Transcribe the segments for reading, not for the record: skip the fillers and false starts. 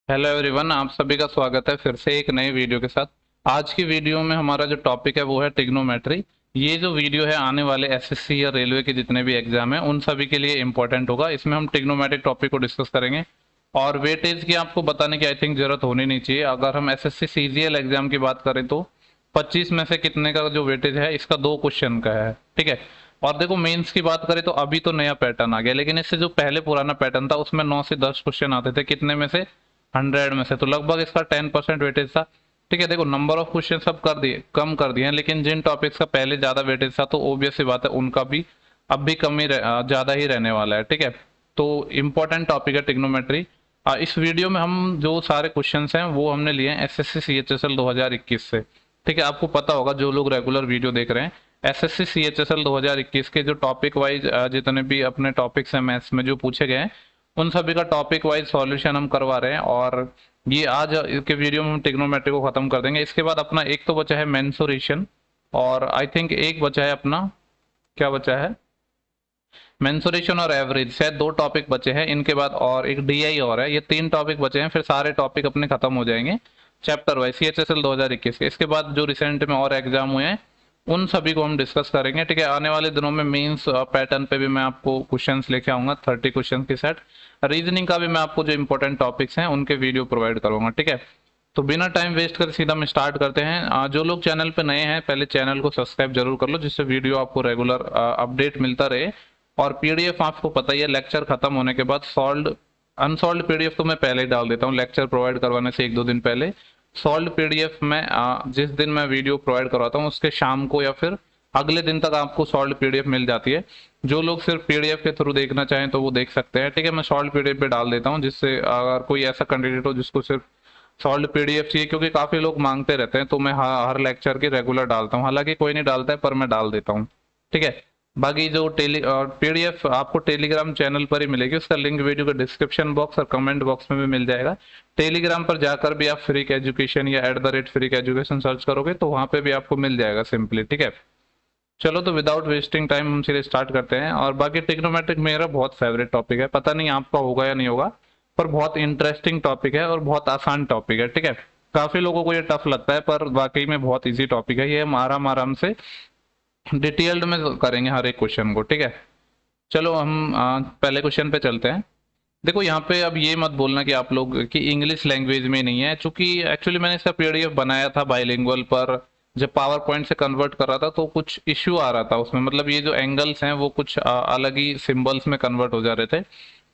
Hello everyone, आप सभी का स्वागत है फिर से एक नई वीडियो के साथ। आज की वीडियो में हमारा जो टॉपिक है वो है ट्रिग्नोमेट्री। ये जो वीडियो है आने वाले एसएससी या रेलवे के जितने भी एग्जाम हैं उन सभी के लिए इंपॉर्टेंट होगा। इसमें हम ट्रिग्नोमेट्रिक टॉपिक को डिस्कस करेंगे और वेटेज की आपको बताने की आई थिंक जरूरत होनी नहीं चाहिए। अगर हम एसएससी सीजीएल एग्जाम की बात करें तो 25 में से कितने का जो वेटेज है इसका 2 क्वेश्चन का है, ठीक है। और देखो मेंस की बात करें तो अभी तो नया पैटर्न आ गया, लेकिन इससे जो पहले पुराना पैटर्न था उसमें 9 से 10 क्वेश्चन आते थे। कितने में से? 100 में से। तो लगभग इसका 10% वेटेज था, ठीक है। देखो नंबर ऑफ क्वेश्चन सब कर दिए, कम कर दिए हैं, लेकिन जिन टॉपिक्स का पहले ज्यादा वेटेज था तो ऑब्वियस सी बात है उनका भी अब भी कम ही ज्यादा ही रहने वाला है, ठीक है। तो इम्पोर्टेंट टॉपिक है ट्रिग्नोमेट्री। इस वीडियो में हम जो सारे क्वेश्चंस हैं वो हमने लिए हैं एसएससी सीएचएसएल 2021 से, ठीक है। आपको पता होगा जो लोग रेगुलर वीडियो देख रहे हैं, एसएससी सीएचएसएल 2021 के जो टॉपिक वाइज जितने भी अपने टॉपिक्स हैं मैथ्स में जो पूछे गए हैं उन सभी का टॉपिक वाइज सॉल्यूशन हम करवा रहे हैं। और ये आज के वीडियो में हम ट्रिग्नोमेट्री को खत्म कर देंगे। इसके बाद अपना एक तो बचा है मेंसुरेशन, और आई थिंक एक बचा है अपना, क्या बचा है, मेंसुरेशन और एवरेज, शायद 2 टॉपिक बचे हैं इनके बाद, और एक डीआई और है। ये 3 टॉपिक बचे हैं, फिर सारे टॉपिक अपने खत्म हो जाएंगे चैप्टर वाइज सीएचएसएल 2021 के। इसके बाद जो रिसेंट में और एग्जाम हुए हैं उन सभी को हम डिस्कस करेंगे, ठीक है। आने वाले दिनों में मेंस पैटर्न पे भी मैं आपको क्वेश्चंस लेके आऊंगा, 30 क्वेश्चन के सेट। रीजनिंग का भी मैं आपको जो इंपॉर्टेंट टॉपिक्स हैं उनके वीडियो प्रोवाइड करूंगा, ठीक है। तो बिना टाइम वेस्ट कर सीधा हम स्टार्ट करते हैं। जो लोग चैनल पे नए हैं पहले चैनल को सब्सक्राइब जरूर कर लो, जिससे वीडियो आपको रेगुलर अपडेट मिलता रहे। और पीडीएफ आपको पता ही है, लेक्चर खत्म होने के बाद सॉल्व अनसॉल्व पीडीएफ तो मैं पहले ही डाल देता हूँ लेक्चर प्रोवाइड करवाने से 1-2 दिन पहले। सॉल्व पीडीएफ में जिस दिन मैं वीडियो प्रोवाइड करवाता हूँ उसके शाम को या फिर अगले दिन तक आपको सॉल्व पीडीएफ मिल जाती है। जो लोग सिर्फ पीडीएफ के थ्रू देखना चाहें तो वो देख सकते हैं, ठीक है। मैं सॉल्व पीडीएफ पे डाल देता हूँ, जिससे अगर कोई ऐसा कैंडिडेट हो जिसको सिर्फ सॉल्व पीडीएफ चाहिए, क्योंकि काफी लोग मांगते रहते हैं, तो मैं हर लेक्चर की रेगुलर डालता हूँ। हालांकि कोई नहीं डालता है पर मैं डाल देता हूँ, ठीक है। बाकी जो पीडीएफ आपको टेलीग्राम चैनल पर ही मिलेगी, उसका लिंक वीडियो के डिस्क्रिप्शन बॉक्स और कमेंट बॉक्स में भी मिल जाएगा। टेलीग्राम पर जाकर भी आप फ्री एजुकेशन या @फ्री एजुकेशन सर्च करोगे तो वहां पे भी आपको मिल जाएगा सिंपली, ठीक है। चलो तो विदाउट वेस्टिंग टाइम हम सीधे स्टार्ट करते हैं। और बाकी ट्रिग्नोमेट्रिक मेरा बहुत फेवरेट टॉपिक है, पता नहीं आपका होगा या नहीं होगा, पर बहुत इंटरेस्टिंग टॉपिक है और बहुत आसान टॉपिक है, ठीक है। काफी लोगों को ये टफ लगता है पर वाकई में बहुत इजी टॉपिक है। ये हम आराम आराम से डिटेल्ड में करेंगे हर एक क्वेश्चन को, ठीक है। चलो हम पहले क्वेश्चन पे चलते हैं। देखो यहाँ पे अब ये मत बोलना कि आप लोग कि इंग्लिश लैंग्वेज में नहीं है, क्योंकि एक्चुअली मैंने इसका पीडीएफ बनाया था बाइलिंगुअल पर। जब पावर पॉइंट से कन्वर्ट कर रहा था तो कुछ इश्यू आ रहा था उसमें, मतलब ये जो एंगल्स हैं वो कुछ अलग ही सिंबल्स में कन्वर्ट हो जा रहे थे।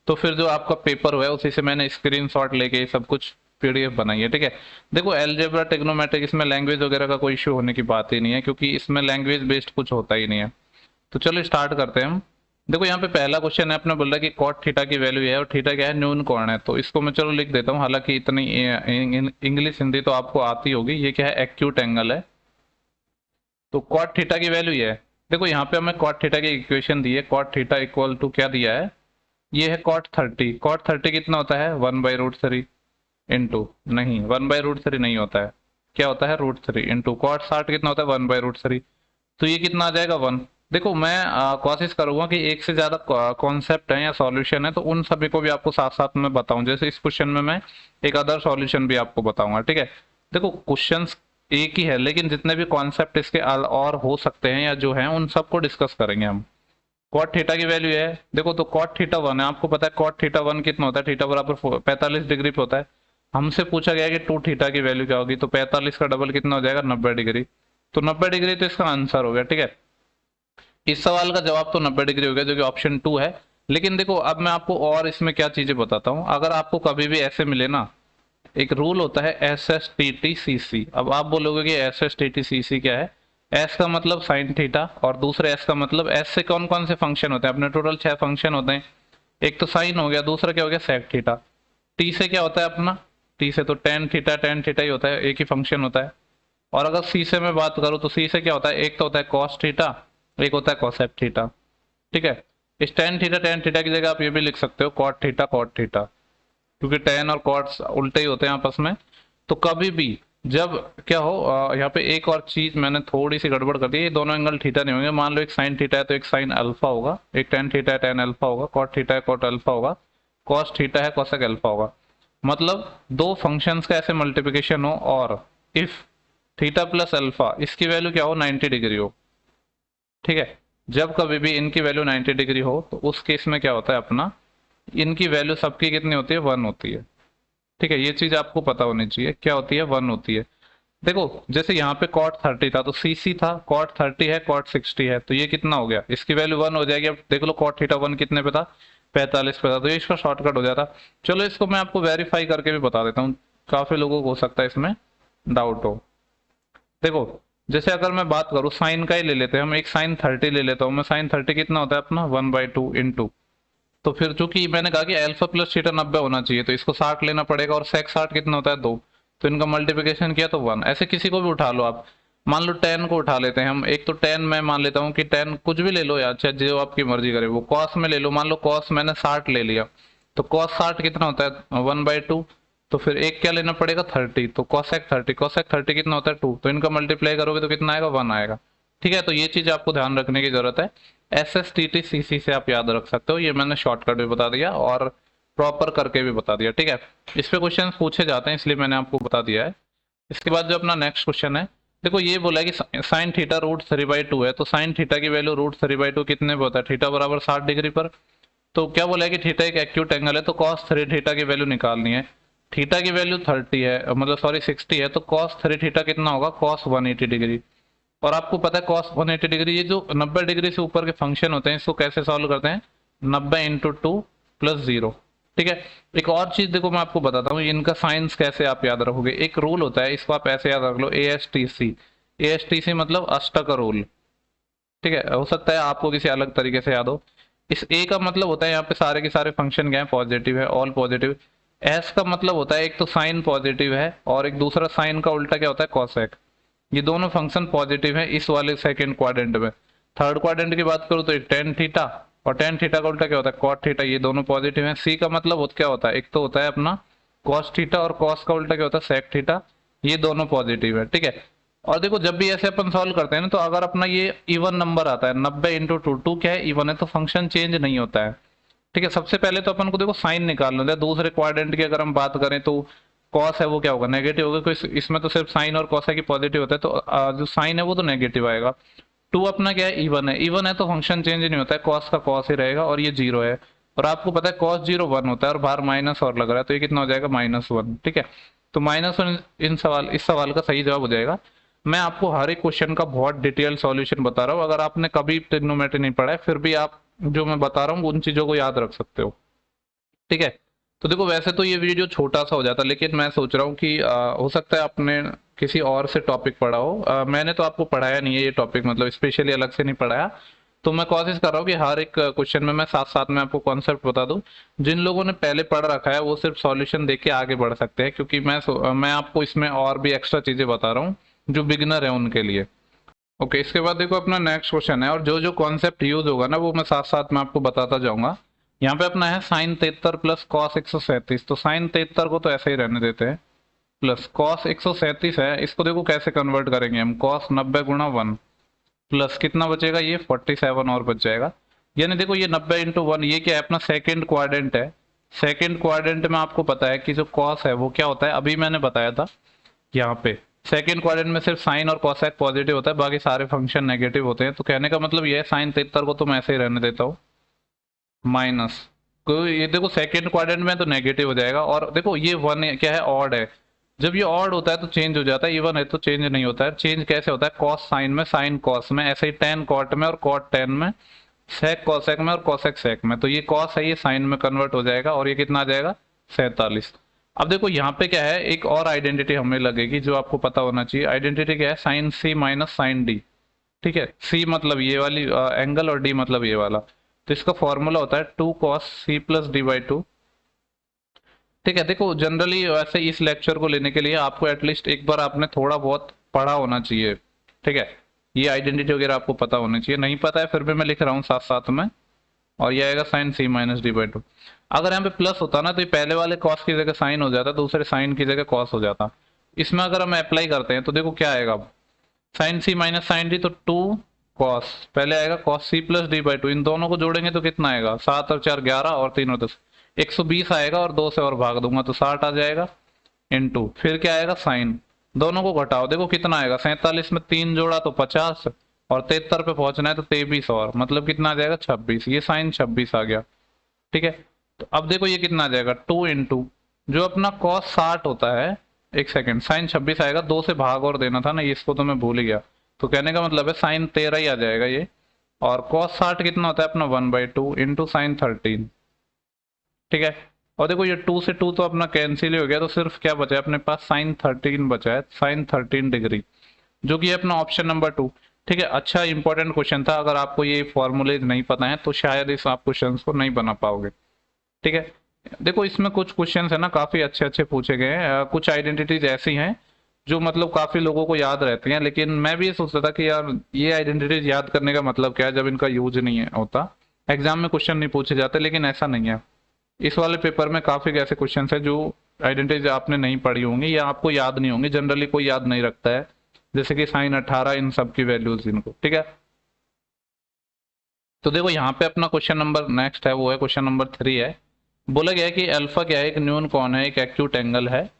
तो फिर जो आपका पेपर हुआ है उसी से मैंने स्क्रीनशॉट लेके ये सब कुछ पीडीएफ बनाई है, ठीक है। देखो एलजेब्रा ट्रिग्नोमेट्रिक इसमें लैंग्वेज वगैरह का कोई इश्यू होने की बात ही नहीं है, क्योंकि इसमें लैंग्वेज बेस्ड कुछ होता ही नहीं है। तो चलो स्टार्ट करते हैं हम। देखो यहाँ पे पहला क्वेश्चन है, अपने बोल रहा है कि कॉट थीटा की वैल्यू है और थीटा क्या है, न्यून कोण है। तो इसको मैं चलो लिख देता हूँ, हालांकि इतनी इंग्लिश हिंदी तो आपको आती होगी। ये क्या है, एक्यूट एंगल है। तो कॉट थीटा की वैल्यू ये है। देखो यहाँ पे हमें कॉट थीटा की इक्वेशन दी है, कॉट थीटा इक्वल टू क्या दिया है, ये है कॉट 30। कॉट 30 कितना होता है, 1/√3 इंटू, नहीं 1/√3 नहीं होता है, क्या होता है, √3 इंटू कॉट 60 कितना होता है, 1/√3। तो ये कितना आ जाएगा, 1। देखो मैं कोशिश करूंगा कि एक से ज्यादा कॉन्सेप्ट है या सॉल्यूशन है तो उन सभी को भी आपको साथ साथ में बताऊं। जैसे इस क्वेश्चन में मैं एक अदर सॉल्यूशन भी आपको बताऊंगा, ठीक है। देखो क्वेश्चंस एक ही है, लेकिन जितने भी कॉन्सेप्ट इसके और हो सकते हैं या जो है उन सबको डिस्कस करेंगे हम। कॉट थीटा की वैल्यू है, देखो तो कॉट थीटा 1 है, आपको पता है कॉट थीटा 1 कितना होता है, थीटा बराबर 45 डिग्री पे होता है। हमसे पूछा गया कि 2 थीटा की वैल्यू क्या होगी, तो 45 का डबल कितना हो जाएगा, 90 डिग्री। तो 90 डिग्री तो इसका आंसर हो गया, ठीक है। इस सवाल का जवाब तो 90 डिग्री हो गया, जो कि ऑप्शन 2 है। लेकिन देखो अब मैं आपको और इसमें क्या चीजें बताता हूँ। अगर आपको कभी भी ऐसे मिले ना, एक रूल होता है SSTTCC। अब आप बोलोगे कि SSTTCC क्या है। एस का मतलब साइन थीटा और दूसरे एस का मतलब, एस से कौन कौन से फंक्शन होते हैं, अपने टोटल 6 फंक्शन होते हैं। एक तो साइन हो गया, दूसरा क्या हो गया, सेक थीटा। टी से क्या होता है अपना, टी से तो टेन थीटा ही होता है, एक ही फंक्शन होता है। और अगर सी से मैं बात करूं तो सी से क्या होता है, एक तो होता है कॉस थीटा, एक होता है कॉसेक थीटा, ठीक है। इस टेन थीटा की जगह आप ये भी लिख सकते हो कॉट थीटा, क्योंकि टेन और कॉट्स उल्टे ही होते हैं आपस में। तो कभी भी जब क्या हो, यहाँ पे एक और चीज मैंने थोड़ी सी गड़बड़ कर दी, ये दोनों एंगल थीटा नहीं होंगे। मान लो एक साइन थीटा है तो एक साइन अल्फा होगा, एक टेन थीटा है टेन अल्फा होगा, कॉट थीटा है कॉट अल्फा होगा, कॉस थीटा है कॉसेक अल्फा होगा। मतलब दो फंक्शंस का ऐसे मल्टीप्लिकेशन हो और इफ थीटा प्लस अल्फा इसकी वैल्यू क्या हो 90 डिग्री हो, ठीक है। जब कभी भी इनकी वैल्यू 90 डिग्री हो तो उस केस में क्या होता है अपना, इनकी वैल्यू सबकी कितनी होती है 1 होती है, ठीक है। ये चीज आपको पता होनी चाहिए, क्या होती है 1 होती है। देखो जैसे यहाँ पे cot 30 था तो CC था, cot 30 है cot 60 है, तो ये कितना हो गया, इसकी वैल्यू 1 हो जाएगी। अब देख लो cot थीटा 1 कितने पे था, 45 पे था, तो ये इसका शॉर्टकट हो जाता। चलो इसको मैं आपको वेरीफाई करके भी बता देता हूँ, काफी लोगों को हो सकता है इसमें डाउट हो। देखो जैसे अगर मैं बात करूँ साइन का ही ले लेते हैं हम, एक साइन 30 ले लेता हूँ मैं, साइन 30 कितना होता है अपना 1/2 इंटू, तो फिर चूंकि मैंने कहा कि अल्फा प्लस थीटा 90 होना चाहिए तो इसको 60 लेना पड़ेगा, और सेक 60 कितना होता है 2, तो इनका मल्टीप्लिकेशन किया तो 1। ऐसे किसी को भी उठा लो आप, मान लो 10 को उठा लेते हैं हम, एक तो 10 मैं मान लेता हूँ कि 10 कुछ भी ले लो यार, चाहे जो आपकी मर्जी करे, वो कॉस में ले लो, मान लो कॉस मैंने 60 ले लिया, तो कॉस 60 कितना होता है 1/2, तो फिर एक क्या लेना पड़ेगा 30, तो कॉसेक 30, कॉसेक 30 कितना होता है 2, तो इनका मल्टीप्लाई करोगे तो कितना आएगा 1 आएगा, ठीक है। तो ये चीज आपको ध्यान रखने की जरूरत है। SSTTCC से आप याद रख सकते हो, ये मैंने शॉर्टकट भी बता दिया और प्रॉपर करके भी बता दिया, ठीक है। इस पे क्वेश्चन पूछे जाते हैं इसलिए मैंने आपको बता दिया है। इसके बाद जो अपना नेक्स्ट क्वेश्चन है, देखो ये बोला है कि साइन थीटा √3/2 है, तो साइन थीटा की वैल्यू √3/2 कितने पे होता है, थीटा बराबर 60 डिग्री पर। तो क्या बोला है कि थीटा एक एक्यूट एंगल है, तो cos 3 थीटा की वैल्यू निकालनी है। थीटा की वैल्यू 30 है, मतलब सॉरी 60 है, तो cos 3 थीटा कितना होगा cos 180 डिग्री। और आपको पता है cos 180 डिग्री, ये जो 90 डिग्री से ऊपर के फंक्शन होते हैं इसको कैसे सॉल्व करते हैं, 90 इंटू 2 प्लस 0, ठीक है। एक और चीज देखो मैं आपको बताता हूँ इनका साइंस कैसे आप याद रखोगे, एक रूल होता है, इसको आप ऐसे याद रख लो, ASTC। ASTC मतलब अष्टक रूल, ठीक है। हो सकता है आपको किसी अलग तरीके से याद हो। इस A का मतलब होता है यहाँ पे सारे के सारे फंक्शन क्या है पॉजिटिव है, ऑल पॉजिटिव। S का मतलब होता है एक तो साइन पॉजिटिव है और एक दूसरा साइन का उल्टा क्या होता है कॉसेक, ये दोनों फंक्शन पॉजिटिव है इस वाले सेकंड क्वाड्रेंट में। थर्ड क्वाड्रेंट की बात करूँ तो एक टेन थीटा, और टेन थीटा का उल्टा क्या होता है कॉट थीटा, ये दोनों पॉजिटिव है। सी का मतलब क्या होता है, एक तो होता है अपना कॉस थीटा और कॉस का उल्टा क्या होता है सेक थीटा, ये दोनों पॉजिटिव है, ठीक है। और देखो जब भी ऐसे अपन सॉल्व करते हैं ना, तो अगर अपना ये इवन नंबर आता है 90 इंटू 2 क्या है इवन है, तो फंक्शन चेंज नहीं होता है, ठीक है। सबसे पहले तो अपन को देखो साइन निकालना होता है, दूसरे क्वाड्रेंट की अगर हम बात करें तो कॉस है वो क्या होगा नेगेटिव होगा, क्योंकि इसमें तो सिर्फ साइन और कॉस है कि पॉजिटिव होता है, तो जो साइन है वो तो नेगेटिव आएगा। 2 अपना क्या है इवन है, इवन है तो फंक्शन चेंज नहीं होता है, कॉस का कॉस ही रहेगा, और ये 0 है, और आपको पता है कॉस 0 1 होता है, और बाहर माइनस और लग रहा है, तो ये कितना हो जाएगा -1, ठीक है। तो -1 इस सवाल का सही जवाब हो जाएगा। मैं आपको हर एक क्वेश्चन का बहुत डिटेल सॉल्यूशन बता रहा हूँ, अगर आपने कभी ट्रिग्नोमेट्री नहीं पढ़ा है फिर भी आप जो मैं बता रहा हूँ उन चीजों को याद रख सकते हो, ठीक है। तो देखो वैसे तो ये वीडियो छोटा सा हो जाता, लेकिन मैं सोच रहा हूँ कि हो सकता है आपने किसी और से टॉपिक पढ़ा हो, मैंने तो आपको पढ़ाया नहीं है ये टॉपिक, मतलब स्पेशली अलग से नहीं पढ़ाया। तो मैं कोशिश कर रहा हूँ कि हर एक क्वेश्चन में मैं साथ साथ में आपको कॉन्सेप्ट बता दूं। जिन लोगों ने पहले पढ़ रखा है वो सिर्फ सॉल्यूशन देख के आगे बढ़ सकते हैं, क्योंकि मैं आपको इसमें और भी एक्स्ट्रा चीजें बता रहा हूँ जो बिगिनर है उनके लिए। ओके, इसके बाद देखो अपना नेक्स्ट क्वेश्चन है, और जो जो कॉन्सेप्ट यूज होगा ना वो मैं साथ साथ में आपको बताता जाऊंगा। यहाँ पे अपना है साइन 73 प्लस कॉस 137, तो साइन 73 को तो ऐसे ही रहने देते हैं, प्लस कॉस 137 है, इसको देखो कैसे कन्वर्ट करेंगे हम, कॉस 90 गुणा 1 प्लस कितना बचेगा ये 47 और बच जाएगा। यानी देखो ये 90 इंटू 1 ये क्या है अपना सेकेंड क्वाड्रेंट है। सेकेंड क्वाड्रेंट में आपको पता है कि जो कॉस है वो क्या होता है, अभी मैंने बताया था यहाँ पे सेकेंड क्वाड्रेंट में सिर्फ साइन और कॉसेक पॉजिटिव होता है, बाकी सारे फंक्शन नेगेटिव होते हैं। तो कहने का मतलब ये है साइन 73 को तो मैं ऐसे ही रहने देता हूँ माइनस, तो ये देखो सेकेंड क्वाड्रेंट में तो नेगेटिव हो जाएगा, और देखो ये 1 क्या है ऑड है, जब ये ऑड होता है तो चेंज हो जाता है, इवन है तो चेंज नहीं होता है। चेंज कैसे होता है कॉस साइन में, साइन कॉस में, ऐसे ही टेन कॉट में और कॉट टेन में, सेक कॉसेक में और कॉसेक सेक में, तो ये कॉस है ये साइन में कन्वर्ट हो जाएगा, और ये कितना आ जाएगा 47। अब देखो यहाँ पे क्या है एक और आइडेंटिटी हमें लगेगी जो आपको पता होना चाहिए, आइडेंटिटी क्या है साइन सी माइनस साइन डी, ठीक है। सी मतलब ये वाली एंगल और डी मतलब ये वाला, तो इसका फॉर्मूला होता है 2 cos C + D/2, ठीक है। देखो जनरली वैसे इस लेक्चर को लेने के लिए आपको एटलीस्ट एक बार आपने थोड़ा बहुत पढ़ा होना चाहिए, ठीक है। ये आइडेंटिटी वगैरह आपको पता होनी चाहिए, नहीं पता है फिर भी मैं लिख रहा हूँ साथ साथ में, और ये आएगा साइन C - D/2। अगर यहाँ पे प्लस होता ना तो ये पहले वाले कॉस की जगह साइन हो जाता, दूसरे साइन की जगह कॉस हो जाता। इसमें अगर हम अप्लाई करते हैं तो देखो क्या आएगा, अब साइन C - साइन D, तो 2 कॉस पहले आएगा cos C + D/2, इन दोनों को जोड़ेंगे तो कितना आएगा 7 और 4 11 और 3 और 10, 120 आएगा और 2 से और भाग दूंगा तो 60 आ जाएगा, इनटू फिर क्या आएगा साइन, दोनों को घटाओ, देखो कितना आएगा, 47 में 3 जोड़ा तो 50, और 73 पे पहुंचना है तो 23 और मतलब कितना आ जाएगा 26, ये साइन 26 आ गया। ठीक है, तो अब देखो ये कितना आ जाएगा 2 इंटू जो अपना कॉस 60 होता है, एक सेकेंड, साइन 26 आएगा, 2 से भाग और देना था ना, इसको तो मैं भूल ही गया, तो कहने का मतलब है साइन 13 ही आ जाएगा ये, और कॉस 60 कितना होता है अपना 1/2 इंटू साइन 13। ठीक है, और देखो ये 2 से 2 तो अपना कैंसिल ही हो गया, तो सिर्फ क्या बचा है अपने पास साइन 13 बचा है, साइन 13 डिग्री, जो कि है अपना ऑप्शन नंबर 2। ठीक है, अच्छा इंपॉर्टेंट क्वेश्चन था, अगर आपको ये फॉर्मूले नहीं पता है तो शायद इस आप क्वेश्चन को नहीं बना पाओगे। ठीक है, देखो इसमें कुछ क्वेश्चंस है ना काफी अच्छे अच्छे पूछे गए हैं, कुछ आइडेंटिटीज ऐसी हैं जो मतलब काफी लोगों को याद रहती हैं, लेकिन मैं भी ये सोचता था कि यार ये आइडेंटिटीज याद करने का मतलब क्या है जब इनका यूज नहीं है होता, एग्जाम में क्वेश्चन नहीं पूछे जाते, लेकिन ऐसा नहीं है। इस वाले पेपर में काफी ऐसे क्वेश्चन है जो आइडेंटिटीज आपने नहीं पढ़ी होंगी या आपको याद नहीं होंगी, जनरली कोई याद नहीं रखता है, जैसे कि साइन 18 इन सब की वैल्यूज इनको। ठीक है, तो देखो यहाँ पे अपना क्वेश्चन नंबर नेक्स्ट है, वो है क्वेश्चन नंबर 3 है। बोला गया है कि अल्फा क्या है, एक न्यून कौन है, एक एक्यूट एंगल है,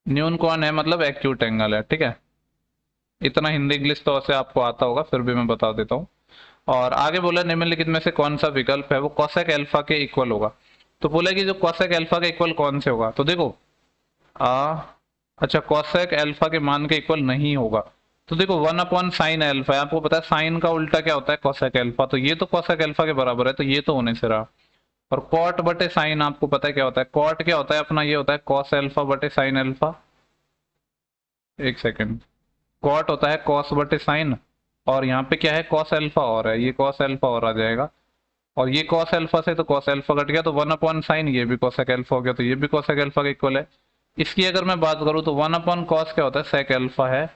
न्यून कौन है मतलब एक्यूट एंगल है। ठीक है, इतना हिंदी इंग्लिश तो वैसे आपको आता होगा, फिर भी मैं बता देता हूँ। और आगे बोला निम्नलिखित में से कौन सा विकल्प है वो कोसेक अल्फा के इक्वल होगा, तो बोला कि जो कोसेक अल्फा के इक्वल कौन से होगा, तो देखो अच्छा कोसेक अल्फा के मान के इक्वल नहीं होगा, तो देखो 1 साइन अल्फा है, आपको पता है साइन का उल्टा क्या होता है कोसेक अल्फा, तो ये तो कोसेक अल्फा के बराबर है, तो ये तो होने से रहा। और कॉट बटे साइन आपको पता है क्या होता है, कॉट क्या होता है अपना, ये होता है कॉस अल्फा बटे साइन अल्फा, एक सेकेंड, कॉट होता है कॉस बटे साइन, और यहाँ पे क्या है कॉस अल्फा और है, ये कॉस अल्फा और आ जाएगा, और ये कॉस अल्फा से तो कॉस अल्फा कट गया, तो 1/sin, ये भी कोसेक अल्फा हो गया, तो ये भी कोसेक अल्फा का इक्वल है। इसकी अगर मैं बात करूँ तो 1/cos क्या होता है सेक अल्फा है,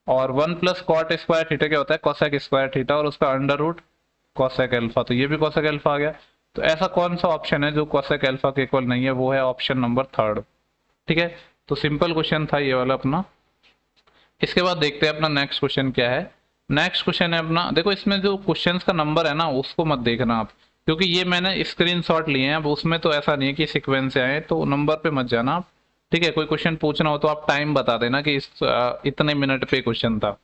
और 1 प्लस कॉट स्क्वायर थीटा क्या होता है कोसेक स्क्वायर थीटा, और उसका अंडर रूट कोसेक अल्फा, तो ये भी कोसेक अल्फा आ गया। तो ऐसा कौन सा ऑप्शन है जो कोसेक अल्फा के इक्वल नहीं है, वो है ऑप्शन नंबर 3। ठीक है, तो सिंपल क्वेश्चन था ये वाला अपना। इसके बाद देखते हैं अपना नेक्स्ट क्वेश्चन क्या है। नेक्स्ट क्वेश्चन है अपना, देखो इसमें जो क्वेश्चंस का नंबर है ना उसको मत देखना आप, क्योंकि ये मैंने स्क्रीनशॉट लिए हैं, अब उसमें तो ऐसा नहीं है कि सीक्वेंस से आए, तो नंबर पे मत जाना आप। ठीक है, कोई क्वेश्चन पूछना हो तो आप टाइम बता देना कि इस इतने मिनट पे क्वेश्चन था।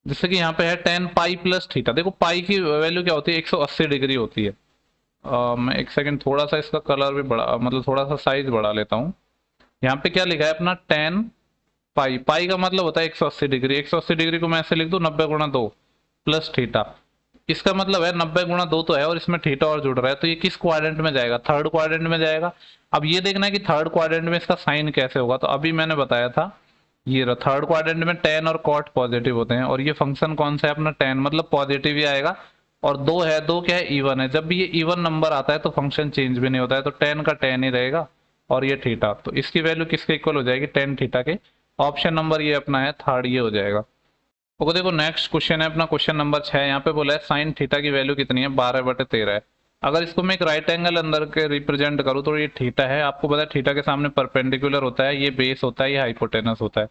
जैसे कि यहाँ पे है 10 पाई प्लस थीटा, देखो पाई की वैल्यू क्या होती है 180 डिग्री होती है। मैं एक सेकंड थोड़ा सा इसका कलर भी बड़ा मतलब थोड़ा सा साइज बढ़ा लेता हूँ। यहाँ पे क्या लिखा है अपना 10 पाई, पाई का मतलब होता है 180 डिग्री, 180 डिग्री को मैं ऐसे लिख दूं 90 × 2 प्लस थीटा, इसका मतलब है 90 × 2 तो है और इसमें थीटा और जुड़ रहा है, तो ये किस क्वाड्रेंट में जाएगा, थर्ड क्वाड्रेंट में जाएगा। अब ये देखना है कि थर्ड क्वाड्रेंट में इसका साइन कैसे होगा, तो अभी मैंने बताया था ये थर्ड क्वाड्रेंट में tan और cot पॉजिटिव होते हैं, और ये फंक्शन कौन सा है अपना tan मतलब पॉजिटिव ही आएगा, और 2 है, 2 क्या है इवन है, जब भी ये इवन नंबर आता है तो फंक्शन चेंज भी नहीं होता है, तो tan का tan ही रहेगा, और ये थीटा, तो इसकी वैल्यू किसके इक्वल हो जाएगी tan थीटा के, ऑप्शन नंबर ये अपना है 3rd, ये हो जाएगा। ओके, देखो नेक्स्ट क्वेश्चन है अपना क्वेश्चन नंबर 6, यहाँ पे बोला है साइन थीटा की वैल्यू कितनी है 12/13 है। अगर इसको मैं एक राइट एंगल अंदर के रिप्रेजेंट करूँ तो ये थीटा है, आपको पता है थीटा के सामने परपेंडिकुलर होता है, ये बेस होता है, ये हाइपोटेनस होता है।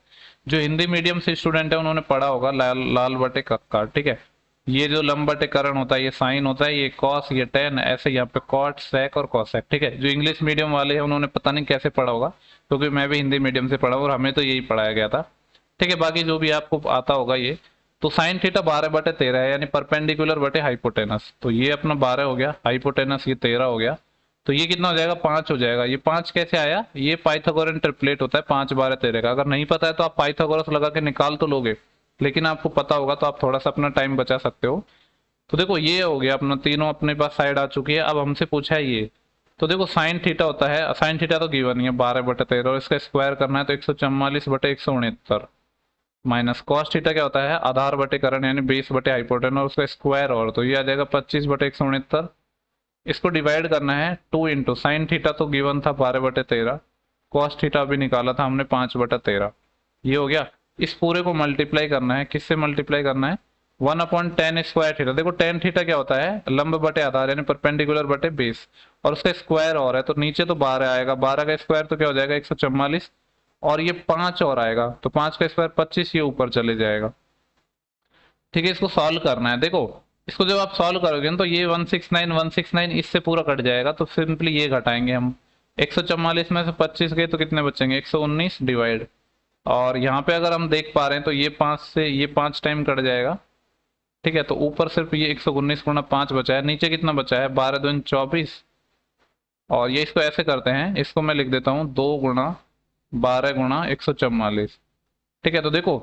जो हिंदी मीडियम से स्टूडेंट है उन्होंने पढ़ा होगा लाल बटे कक्का। ठीक है, ये जो लंब बटे करण होता है ये साइन होता है, ये कॉस, ये टेन, ऐसे यहाँ पे कॉट सेक और कॉसेक। ठीक है, जो इंग्लिश मीडियम वाले हैं उन्होंने पता नहीं कैसे पढ़ा होगा, क्योंकि मैं भी हिंदी मीडियम से पढ़ा और हमें तो यही पढ़ाया गया था। ठीक है, बाकी जो भी आपको आता होगा ये, तो साइन थीटा 12/13 है, यानी परपेंडिकुलर बटे हाइपोटेनस, तो ये अपना 12 हो गया, हाइपोटेनस ये 13 हो गया, तो ये कितना हो जाएगा 5 हो जाएगा। ये 5 कैसे आया, ये पाइथागोरन ट्रिपलेट होता है 5 12 13 का, अगर नहीं पता है तो आप पाइथागोरस लगा के निकाल तो लोगे, लेकिन आपको पता होगा तो आप थोड़ा सा अपना टाइम बचा सकते हो। तो देखो ये हो गया अपना, तीनों अपने पास साइड आ चुकी है। अब हमसे पूछा है ये, तो देखो साइन थीटा होता है, साइन थीटा तो गिवन ही है 12/13, और इसका स्क्वायर करना है तो 144/169, माइनस कॉस थीटा क्या होता है आधार बटे करण यानी बेस बटे हाइपोटेनस, और उसका स्क्वायर, और तो ये आ जाएगा 25/169। इसको डिवाइड करना है 2 इंटू साइन थीटा तो गिवन था 12/13, कॉस थीटा भी निकाला था हमने 5/13, ये हो गया। इस पूरे को मल्टीप्लाई करना है, किससे मल्टीप्लाई करना है 1/tan स्क्वायर थीटा, देखो tan थीटा क्या होता है लंब बटे आधार यानी परपेंडिकुलर बटे बेस, और उसका स्क्वायर और है तो नीचे तो 12 आएगा, 12 का स्क्वायर तो क्या हो जाएगा 144, और ये 5 और आएगा तो 5 का स्क्वायर 25, ये ऊपर चले जाएगा। ठीक है, इसको सॉल्व करना है। देखो इसको जब आप सॉल्व करोगे ना तो ये 169 इससे पूरा कट जाएगा, तो सिंपली ये घटाएंगे हम। 144 में से 25 गए तो कितने बचेंगे, 119 डिवाइड, और यहाँ पे अगर हम देख पा रहे हैं तो ये 5 से ये 5 टाइम कट जाएगा। ठीक है, तो ऊपर सिर्फ ये 119 गुणा 5 बचा है, नीचे कितना बचा है, 12 दूनी 24। और ये इसको ऐसे करते हैं, इसको मैं लिख देता हूँ 2 गुणा 12 गुणा 144। ठीक है, तो देखो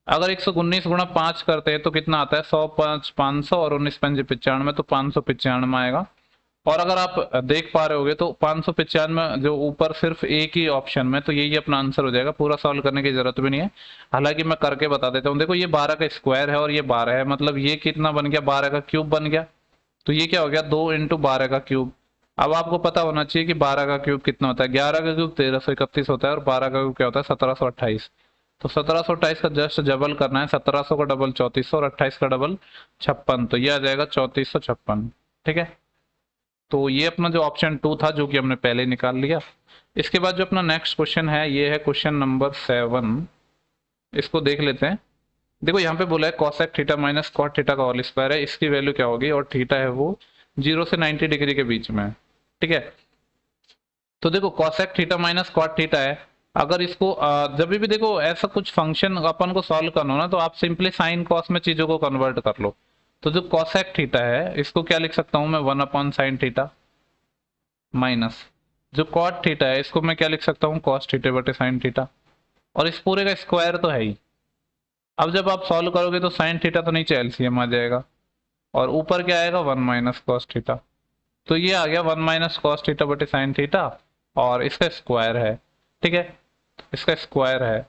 अगर 119 गुणा 5 करते हैं तो कितना आता है, 100 500 और 19 पंजे 95, तो 595 आएगा। और अगर आप देख पा रहे होगे तो 595 जो ऊपर सिर्फ एक ही ऑप्शन में, तो यही अपना आंसर हो जाएगा, पूरा सॉल्व करने की जरूरत भी नहीं है। हालांकि मैं करके बता देता हूँ। देखो ये 12 का स्क्वायर है और ये 12 है, मतलब ये कितना बन गया, 12 का क्यूब बन गया। तो ये क्या हो गया, 2 इंटू 12 का क्यूब। अब आपको पता होना चाहिए कि 12 का क्यूब कितना होता है, 11 का क्यूब 1331 होता है और 12 का क्यूब क्या होता है, 1728। तो 1728 का जस्ट डबल करना है, 1700 का डबल 3400 और 28 का डबल 56, तो ये आ जाएगा 3456। ठीक है, तो ये अपना जो ऑप्शन 2 था जो कि हमने पहले निकाल लिया। इसके बाद जो अपना नेक्स्ट क्वेश्चन है ये है क्वेश्चन नंबर 7। इसको देख लेते हैं। देखो यहाँ पे बोला है cosec theta minus cot theta का होल स्क्वायर है, इसकी वैल्यू क्या होगी, और थीटा है वो 0 से 90 डिग्री के बीच में है। ठीक है, तो देखो cosec theta minus cot theta है। अगर इसको जब भी देखो ऐसा कुछ फंक्शन अपन को सॉल्व करना हो ना, तो आप सिंपली साइन कॉस में चीजों को कन्वर्ट कर लो। तो जो कॉसेक थीटा है इसको क्या लिख सकता हूं मैं, 1/sin थीटा, माइनस जो कॉट थीटा है इसको मैं क्या लिख सकता हूँ, कॉस थीटा बटे साइन थीटा, और इस पूरे का स्क्वायर तो है ही। अब जब आप सॉल्व करोगे तो साइन थीटा तो नीचे एलसीएम आ जाएगा, और ऊपर क्या आएगा, 1 माइनस कॉस थीटा। तो ये आ गया 1 माइनस कॉस थीटा बटे साइन थीटा, और इसका स्क्वायर है। ठीक है, इसका स्क्वायर है।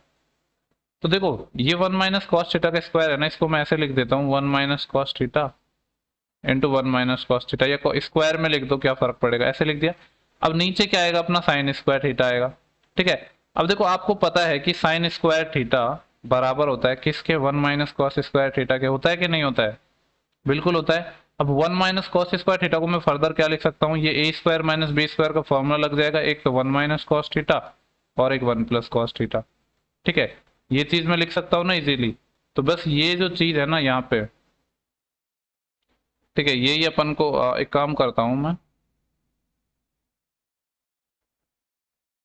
तो देखो ये 1 माइनस कॉस थीटा का स्क्वायर है ना, इसको मैं ऐसे लिख देता हूँ 1 minus cos theta into 1 minus cos theta, या स्क्वायर में लिख दो, क्या फर्क पड़ेगा, ऐसे लिख दिया। अब नीचे क्या आएगा, अपना साइन स्क्वायर थीटा आएगा। ठीक है, अब देखो आपको पता है कि साइन स्क्वायर थीटा बराबर होता है किसके, 1 माइनस कॉस स्क्वायर थीटा के, होता है कि नहीं होता है, बिल्कुल होता है। अब 1 माइनस कॉस स्क्वायर थीटा को मैं फर्दर क्या लिख सकता हूँ, ये ए स्क्वायर माइनस बी स्क्वायर का फॉर्मूला लग जाएगा, एक तो 1 माइनस कॉस थीटा और एक 1 प्लस कॉस थीटा। ठीक है, ये चीज मैं लिख सकता हूँ ना इजीली। तो बस ये जो चीज है ना यहाँ पे, ठीक है, यही अपन को एक काम करता हूँ मैं,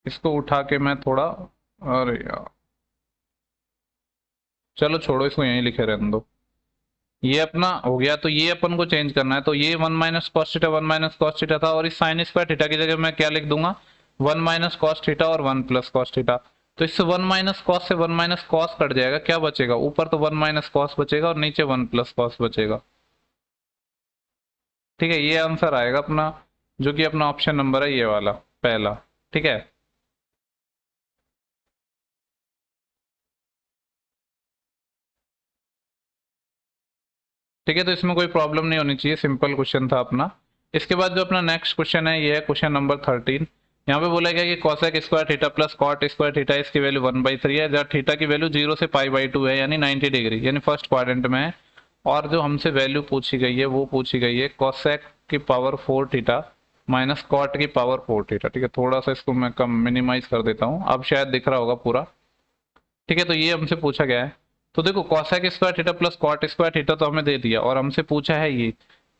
इसको उठा के मैं थोड़ा, अरे यार चलो छोड़ो, इसको यहीं लिखे रहने दो। ये अपना हो गया, तो ये अपन को चेंज करना है। तो ये 1 minus cos theta 1 minus cos theta था, और इस साइन स्क्वायर थीटा की जगह मैं क्या लिख दूंगा, 1 माइनस कॉस थीटा और 1 प्लस कॉस थीटा। तो इससे 1 माइनस कॉस से 1 माइनस कॉस कट जाएगा, क्या बचेगा, ऊपर तो 1 माइनस कॉस बचेगा और नीचे 1 प्लस कॉस बचेगा। ठीक है, ये आंसर आएगा अपना, जो कि अपना ऑप्शन नंबर है ये वाला पहला। ठीक है, ठीक है, तो इसमें कोई प्रॉब्लम नहीं होनी चाहिए, सिंपल क्वेश्चन था अपना। इसके बाद जो अपना नेक्स्ट क्वेश्चन है ये है क्वेश्चन नंबर 13। यहाँ पे बोला गया कि cosec square theta plus cot square theta, इसकी वैल्यू 1/3 है, जहाँ थीटा की वैल्यू 0 से π/2 है, यानी 90 डिग्री, यानी फर्स्ट क्वाड्रेंट में है। और जो हमसे वैल्यू पूछी गई है वो पूछी गई है कॉसेक की पावर 4 थीटा माइनस कॉट की पावर 4 थीटा। ठीक है, थोड़ा सा इसको मैं कम मिनिमाइज कर देता हूँ, अब शायद दिख रहा होगा पूरा। ठीक है, तो ये हमसे पूछा गया है। तो देखो cosec square theta plus cot square theta तो हमें दे दिया, और हमसे पूछा है ये।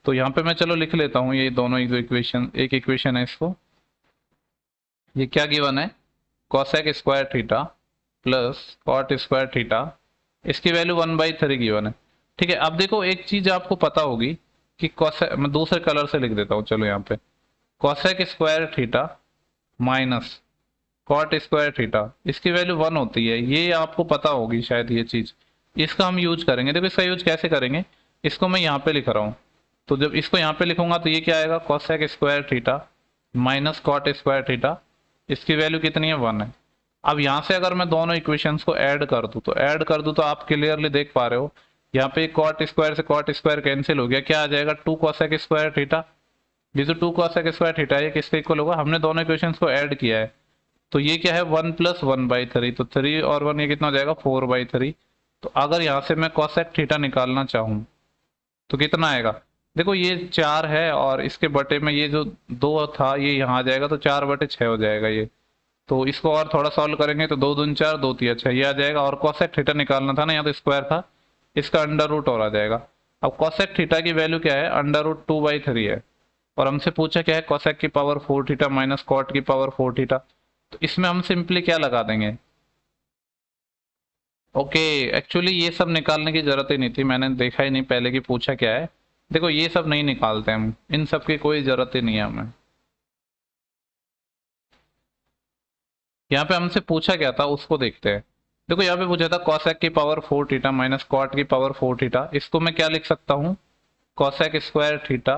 तो यहाँ पे मैं चलो लिख लेता हूँ ये दोनों जो इक्वेशन, एक इक्वेशन है इसको, ये क्या गिवन है, cosec square theta plus cot square theta, इसकी वैल्यू 1/3 गिवन है। ठीक है, अब देखो एक चीज आपको पता होगी कि कॉसेक, मैं दूसरे कलर से लिख देता हूँ, चलो यहाँ पे cosec square theta minus cot square theta, इसकी वैल्यू 1 होती है, ये आपको पता होगी शायद ये चीज। इसका हम यूज करेंगे, देखो इसका यूज कैसे करेंगे, इसको मैं यहाँ पे लिख रहा हूँ। तो जब इसको यहाँ पे लिखूंगा तो ये क्या आएगा, cosec square theta minus cot square theta, इसकी वैल्यू कितनी है, 1 है। अब यहाँ से अगर मैं दोनों इक्वेशंस को ऐड कर दूं, तो आप क्लियरली देख पा रहे हो, यहाँ पे कॉट स्क्वायर से कॉट स्क्वायर कैंसिल हो गया, क्या आ जाएगा, 2 कॉसेक स्क्वायर थीटा। ये जो 2 कॉसेक स्क्वायर थीटा है किसके इक्वल होगा, हमने दोनों इक्वेशंस को ऐड किया है। तो ये क्या है, 1 प्लस 1/3, तो 3 और 1 ये कितना हो जाएगा, 4/3। तो अगर यहाँ से मैं कॉसेक थीटा निकालना चाहूँ तो कितना आएगा, देखो ये 4 है और इसके बटे में ये जो 2 था ये यहाँ आ जाएगा, तो 4/6 हो जाएगा ये। तो इसको और थोड़ा सॉल्व करेंगे तो 2 दूनी 4 2 3 6 ये आ जाएगा, और कॉसेक थीटा निकालना था ना, यहाँ तो स्क्वायर था, इसका अंडर रूट और आ जाएगा। अब कॉसेक थीटा की वैल्यू क्या है, √2/3 है, और हमसे पूछा क्या है, कॉसेक की पावर 4 थीटा माइनस कॉट की पावर 4 थीटा। तो इसमें हम सिंपली क्या लगा देंगे, ओके एक्चुअली ये सब निकालने की जरूरत ही नहीं थी, मैंने देखा ही नहीं पहले कि पूछा क्या है। देखो ये सब नहीं निकालते हम, इन सब की कोई जरूरत ही नहीं है हमें। यहाँ पे हमसे पूछा क्या था उसको देखते हैं। देखो यहाँ पे पूछा था कॉसेक की पावर 4 थीटा माइनस कॉट की पावर 4 थीटा, इसको मैं क्या लिख सकता हूँ, कॉसेक स्क्वायर थीटा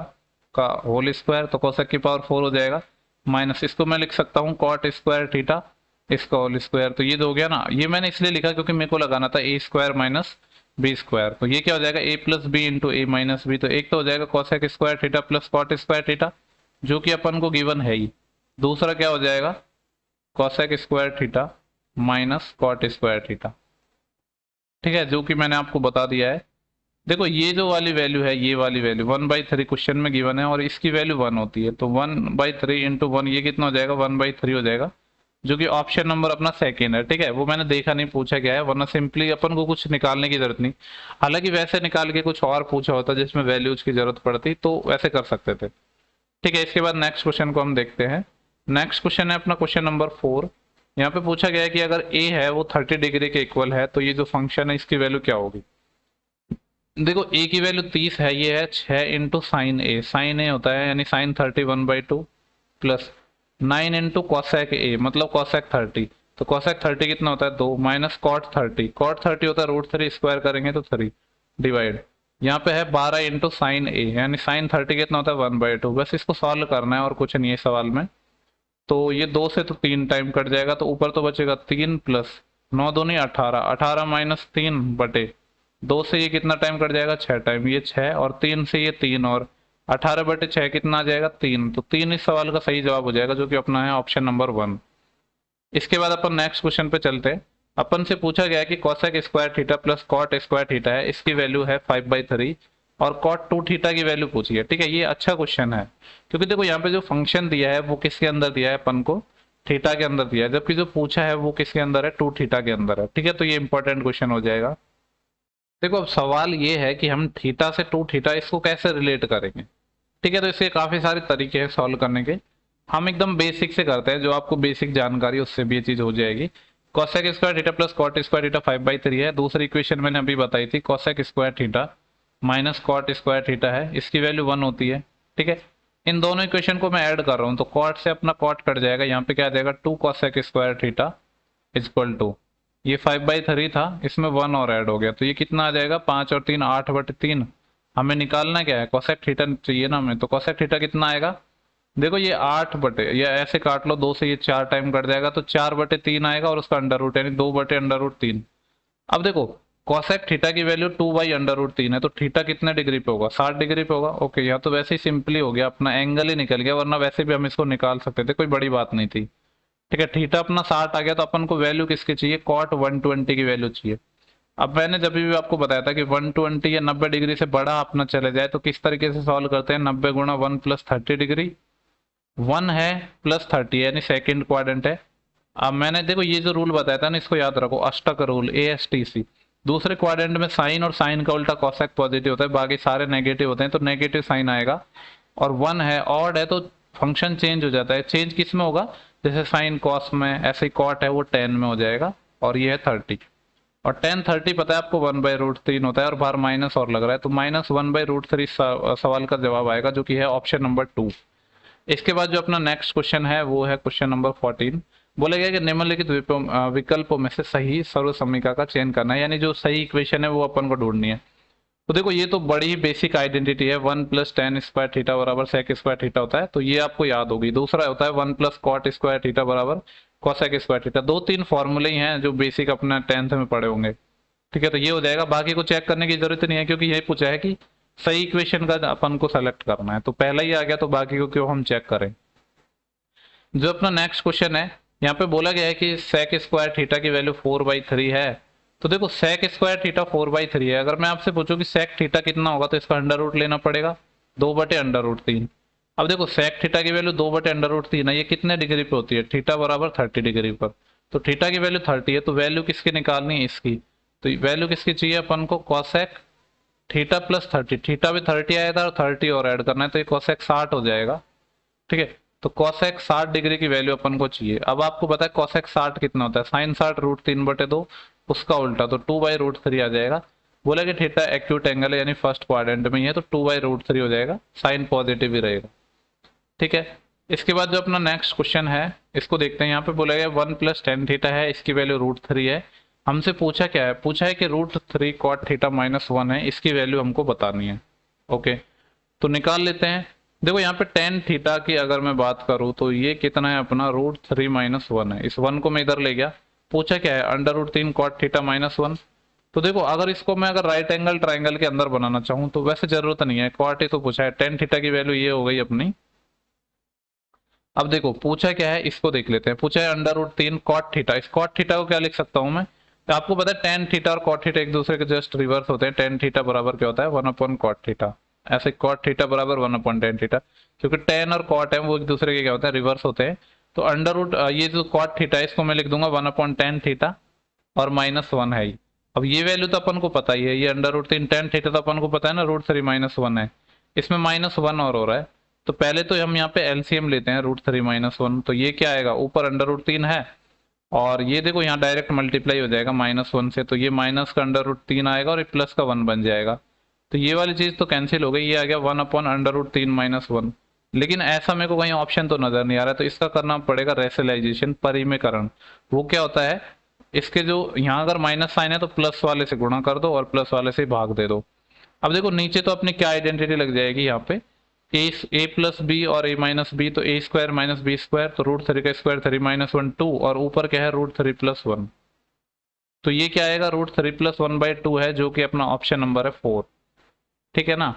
का होल स्क्वायर, तो कॉसेक की पावर 4 हो जाएगा, माइनस इसको मैं लिख सकता हूँ कॉट स्क्वायर थीटा इसका होल स्क्वायर। तो ये तो हो गया ना, ये मैंने इसलिए लिखा क्योंकि मेरे को लगाना था a square minus b square. तो ये क्या हो जाएगा, a plus b into a minus b. तो एक तो हो जाएगा cosec square theta plus cot square theta, जो कि अपन को गिवन है ही। दूसरा क्या हो जाएगा, cosec square theta minus cot square theta, ठीक है, जो कि मैंने आपको बता दिया है। देखो ये जो वाली वैल्यू है, ये वाली वैल्यू 1/3 क्वेश्चन में गिवन है, और इसकी वैल्यू 1 होती है, तो 1/3 इंटू 1 ये कितना हो जाएगा, 1/3 हो जाएगा, जो कि ऑप्शन नंबर अपना सेकेंड है। ठीक है, वो मैंने देखा नहीं पूछा गया है, वरना सिंपली अपन को कुछ निकालने की जरूरत नहीं। हालांकि वैसे निकाल के कुछ और पूछा होता जिसमें वैल्यूज की जरूरत पड़ती, तो वैसे कर सकते थे। ठीक है, इसके बाद नेक्स्ट क्वेश्चन को हम देखते हैं। नेक्स्ट क्वेश्चन है अपना क्वेश्चन नंबर 4। यहाँ पे पूछा गया है कि अगर ए है वो 30 डिग्री के इक्वल है, तो ये जो फंक्शन है इसकी वैल्यू क्या होगी। देखो ए की वैल्यू 30 है, ये है 6 into sine a, sine a होता है यानी sine 30 1/2 plus 9 into cosec a मतलब कॉसेक 30, तो कॉसेक 30 कितना होता है 2, माइनस कॉट 30, कॉट 30 होता है √3 स्क्वायर करेंगे तो 3 डिवाइड, यहाँ पे है 12 इंटू साइन ए यानी साइन 30 कितना होता है 1/2। बस इसको सॉल्व करना है और कुछ नहीं है सवाल में। तो ये 2 से तो 3 टाइम कट जाएगा, तो ऊपर तो बचेगा 3 प्लस 9 दूनी 18, 18 माइनस 3 बटे 2 से ये कितना टाइम कट जाएगा 6 टाइम, ये 6 और 3 से ये 3 और 18/6 कितना आ जाएगा 3, तो 3 इस सवाल का सही जवाब हो जाएगा, जो कि अपना है ऑप्शन नंबर 1। इसके बाद अपन नेक्स्ट क्वेश्चन पे चलते हैं। अपन से पूछा गया है कि cosec square theta plus cot square theta है, इसकी वैल्यू है 5/3 और कॉट 2 थीटा की वैल्यू पूछी है। ठीक है, ये अच्छा क्वेश्चन है क्योंकि देखो यहाँ पे जो फंक्शन दिया है वो किसके अंदर दिया है अपन को, थीटा के अंदर दिया है, जबकि जो पूछा है वो किसके अंदर है, 2 थीटा के अंदर है। ठीक है, तो ये इंपॉर्टेंट क्वेश्चन हो जाएगा। देखो अब सवाल ये है कि हम थीटा से 2 थीटा इसको कैसे रिलेट करेंगे। ठीक है, तो इसके काफी सारे तरीके हैं सॉल्व करने के। हम एकदम बेसिक से करते हैं, जो आपको बेसिक जानकारी उससे भी ये चीज हो जाएगी। Cosec square theta plus cot square theta 5/3 है। दूसरी इक्वेशन मैंने अभी बताई थी, cosec square theta minus cot square theta है, इसकी वैल्यू 1 होती है। ठीक है, इन दोनों इक्वेशन को मैं ऐड कर रहा हूँ, तो कॉट से अपना कॉट कट जाएगा, यहाँ पे क्या आ जाएगा 2 cosec square theta equal to, ये 5/3 था, इसमें 1 और ऐड हो गया, तो ये कितना आ जाएगा 5 और 3 8/3। हमें निकालना क्या है, कॉसेक थीटा चाहिए ना हमें, तो कॉसेक थीटा कितना आएगा, देखो ये 8 बटे, या ऐसे काट लो 2 से, ये 4 टाइम कट जाएगा, तो 4/3 आएगा और उसका अंडर रूट यानी 2/√3। अब देखो कॉसेक थीटा की वैल्यू 2/√3 है, तो थीटा कितने डिग्री पे होगा, 60 डिग्री पे होगा। ओके, यहाँ तो वैसे ही सिंपली हो गया, अपना एंगल ही निकल गया, वरना वैसे भी हम इसको निकाल सकते थे, कोई बड़ी बात नहीं थी। ठीक है, थीटा अपना 60 आ गया, तो अपन को वैल्यू किसकी चाहिए, कॉट 120 की वैल्यू चाहिए। अब मैंने जब भी आपको बताया था कि 120 या 90 डिग्री से बड़ा अपना चले जाए तो किस तरीके से सॉल्व करते हैं, 90 गुणा 1 प्लस 30 डिग्री, 1 है प्लस 30 यानी सेकंड क्वाड्रेंट है। अब मैंने देखो ये जो रूल बताया था ना, इसको याद रखो, अष्टक रूल ASTC। दूसरे क्वाड्रेंट में साइन और साइन का उल्टा कॉसेक पॉजिटिव होता है, बाकी सारे नेगेटिव होते हैं, तो नेगेटिव साइन आएगा। और 1 है ऑड है तो फंक्शन चेंज हो जाता है, चेंज किस में होगा, जैसे साइन कॉस में, ऐसे कॉट है वो 10 में हो जाएगा, और ये है 30, और 10 30 पता है आपको 1/√3 होता है, और बाहर माइनस और लग रहा है, तो -1/√3 सवाल का जवाब आएगा, जो कि है ऑप्शन नंबर 2। इसके बाद जो अपना नेक्स्ट क्वेश्चन है वो है क्वेश्चन नंबर 14। बोला गया कि निम्नलिखित विकल्पों में से सही सर्व समीकरण का चयन करना है, यानी जो सही इक्वेशन है वो अपन को ढूंढनी है। तो देखो ये तो बड़ी ही बेसिक आइडेंटिटी है, 1 + tan स्क्वायर थीटा बराबर sec स्क्वायर थीटा होता है, तो ये आपको याद होगी। दूसरा होता है 1 + cot स्क्वायर थीटा बराबर cosec स्क्वायर थीटा। 2-3 फॉर्मूले ही हैं जो बेसिक अपना 10th में पढ़े होंगे। ठीक है, तो ये हो जाएगा, बाकी को चेक करने की जरूरत नहीं है, क्योंकि यही पूछा है कि सही इक्वेशन का अपन को सेलेक्ट करना है, तो पहला ही आ गया, तो बाकी को क्यों हम चेक करें। जो अपना नेक्स्ट क्वेश्चन है, यहाँ पे बोला गया है कि sec स्क्वायर थीटा की वैल्यू 4/3 है। तो देखो sec स्क्वायर थीटा 4/3 है, अगर मैं आपसे पूछूं कि sec थीटा कितना होगा, तो इसका अंडर रूट लेना पड़ेगा, 2/√3। अब देखो sec थीटा की वैल्यू 2/√3 है, ये कितने डिग्री पे होती है, थीटा बराबर 30 डिग्री पर, तो थीटा की वैल्यू 30 है, तो वैल्यू किसकी निकालनी है, इसकी। तो वैल्यू किसकी चाहिए अपन को, cosec थीटा प्लस 30, थीटा भी 30 आया था और 30 और ऐड करना है, तो ये कोसेक 60 हो जाएगा। ठीक है, तो कोसेक 60 डिग्री की वैल्यू अपन को चाहिए। अब आपको पता है कोसेक 60 कितना होता है, साइन 60 √3/2, उसका उल्टा तो 2/√3 आ जाएगा। बोला कि थीटा एक्यूट एंगल है यानी फर्स्ट क्वाड्रेंट में ही है, तो 2/√3 हो जाएगा, साइन पॉजिटिव ही रहेगा। ठीक है, इसके बाद जो अपना नेक्स्ट क्वेश्चन है इसको देखते हैं। यहाँ पे बोला गया 1 + tan थीटा है, इसकी वैल्यू √3 है। हमसे पूछा क्या है, पूछा है कि √3 cot थीटा -1 है, इसकी वैल्यू हमको बतानी है। ओके, तो निकाल लेते हैं। देखो यहाँ पे tan थीटा की अगर मैं बात करूं तो ये कितना है अपना, √3 - 1 है। इस 1 को मैं इधर ले गया, पूछा क्या है, √3 cot थीटा -1। तो देखो अगर इसको मैं अगर राइट एंगल ट्राइंगल के अंदर बनाना चाहूँ तो वैसे जरूरत नहीं है, cot ही तो पूछा है। tan थीटा की वैल्यू ये हो गई अपनी। अब देखो पूछा क्या है, इसको देख लेते हैं। पूछा है √3 cot थीटा, इस cot थीटा को क्या लिख सकता हूं मैं, तो आपको पता है tan थीटा और cot थीटा एक दूसरे के जस्ट रिवर्स होते हैं। tan थीटा बराबर क्या होता है, 1/cot थीटा। ऐसे cot थीटा बराबर 1/tan थीटा, क्योंकि tan और cot है वो एक दूसरे के क्या होते हैं, रिवर्स होते हैं। तो ये जो cot थीटा है इसको मैं लिख दूंगा 1/tan थीटा और -1 है। अब ये वैल्यू तो अपन को पता ही है, ये √3 tan थीटा तो अपन को पता है ना, √3 - 1 है। इसमें -1 और हो रहा है, तो पहले तो हम यहाँ पे एलसीएम लेते हैं, √3 - 1। तो ये क्या आएगा, ऊपर √3 है और ये देखो यहाँ डायरेक्ट मल्टीप्लाई हो जाएगा -1 से, तो ये माइनस का √3 आएगा और ये प्लस का 1 बन जाएगा। तो ये वाली चीज तो कैंसिल हो गई, ये आ गया 1/√3 - 1। लेकिन ऐसा मेरे को कहीं ऑप्शन तो नजर नहीं आ रहा, तो इसका करना पड़ेगा रेशनलाइजेशन, परिमेयकरण। वो क्या होता है, इसके जो यहाँ अगर माइनस साइन है तो प्लस वाले से गुणा कर दो और प्लस वाले से भाग दे दो। अब देखो नीचे तो अपनी क्या आइडेंटिटी लग जाएगी यहाँ पे, a + b और a - b, तो a² - b², तो √3 का स्क्वायर 3 - 1 2, और ऊपर क्या है √3 + 1। तो ये क्या आएगा, √3 + 1/2 है, जो कि अपना ऑप्शन नंबर है 4। ठीक है ना,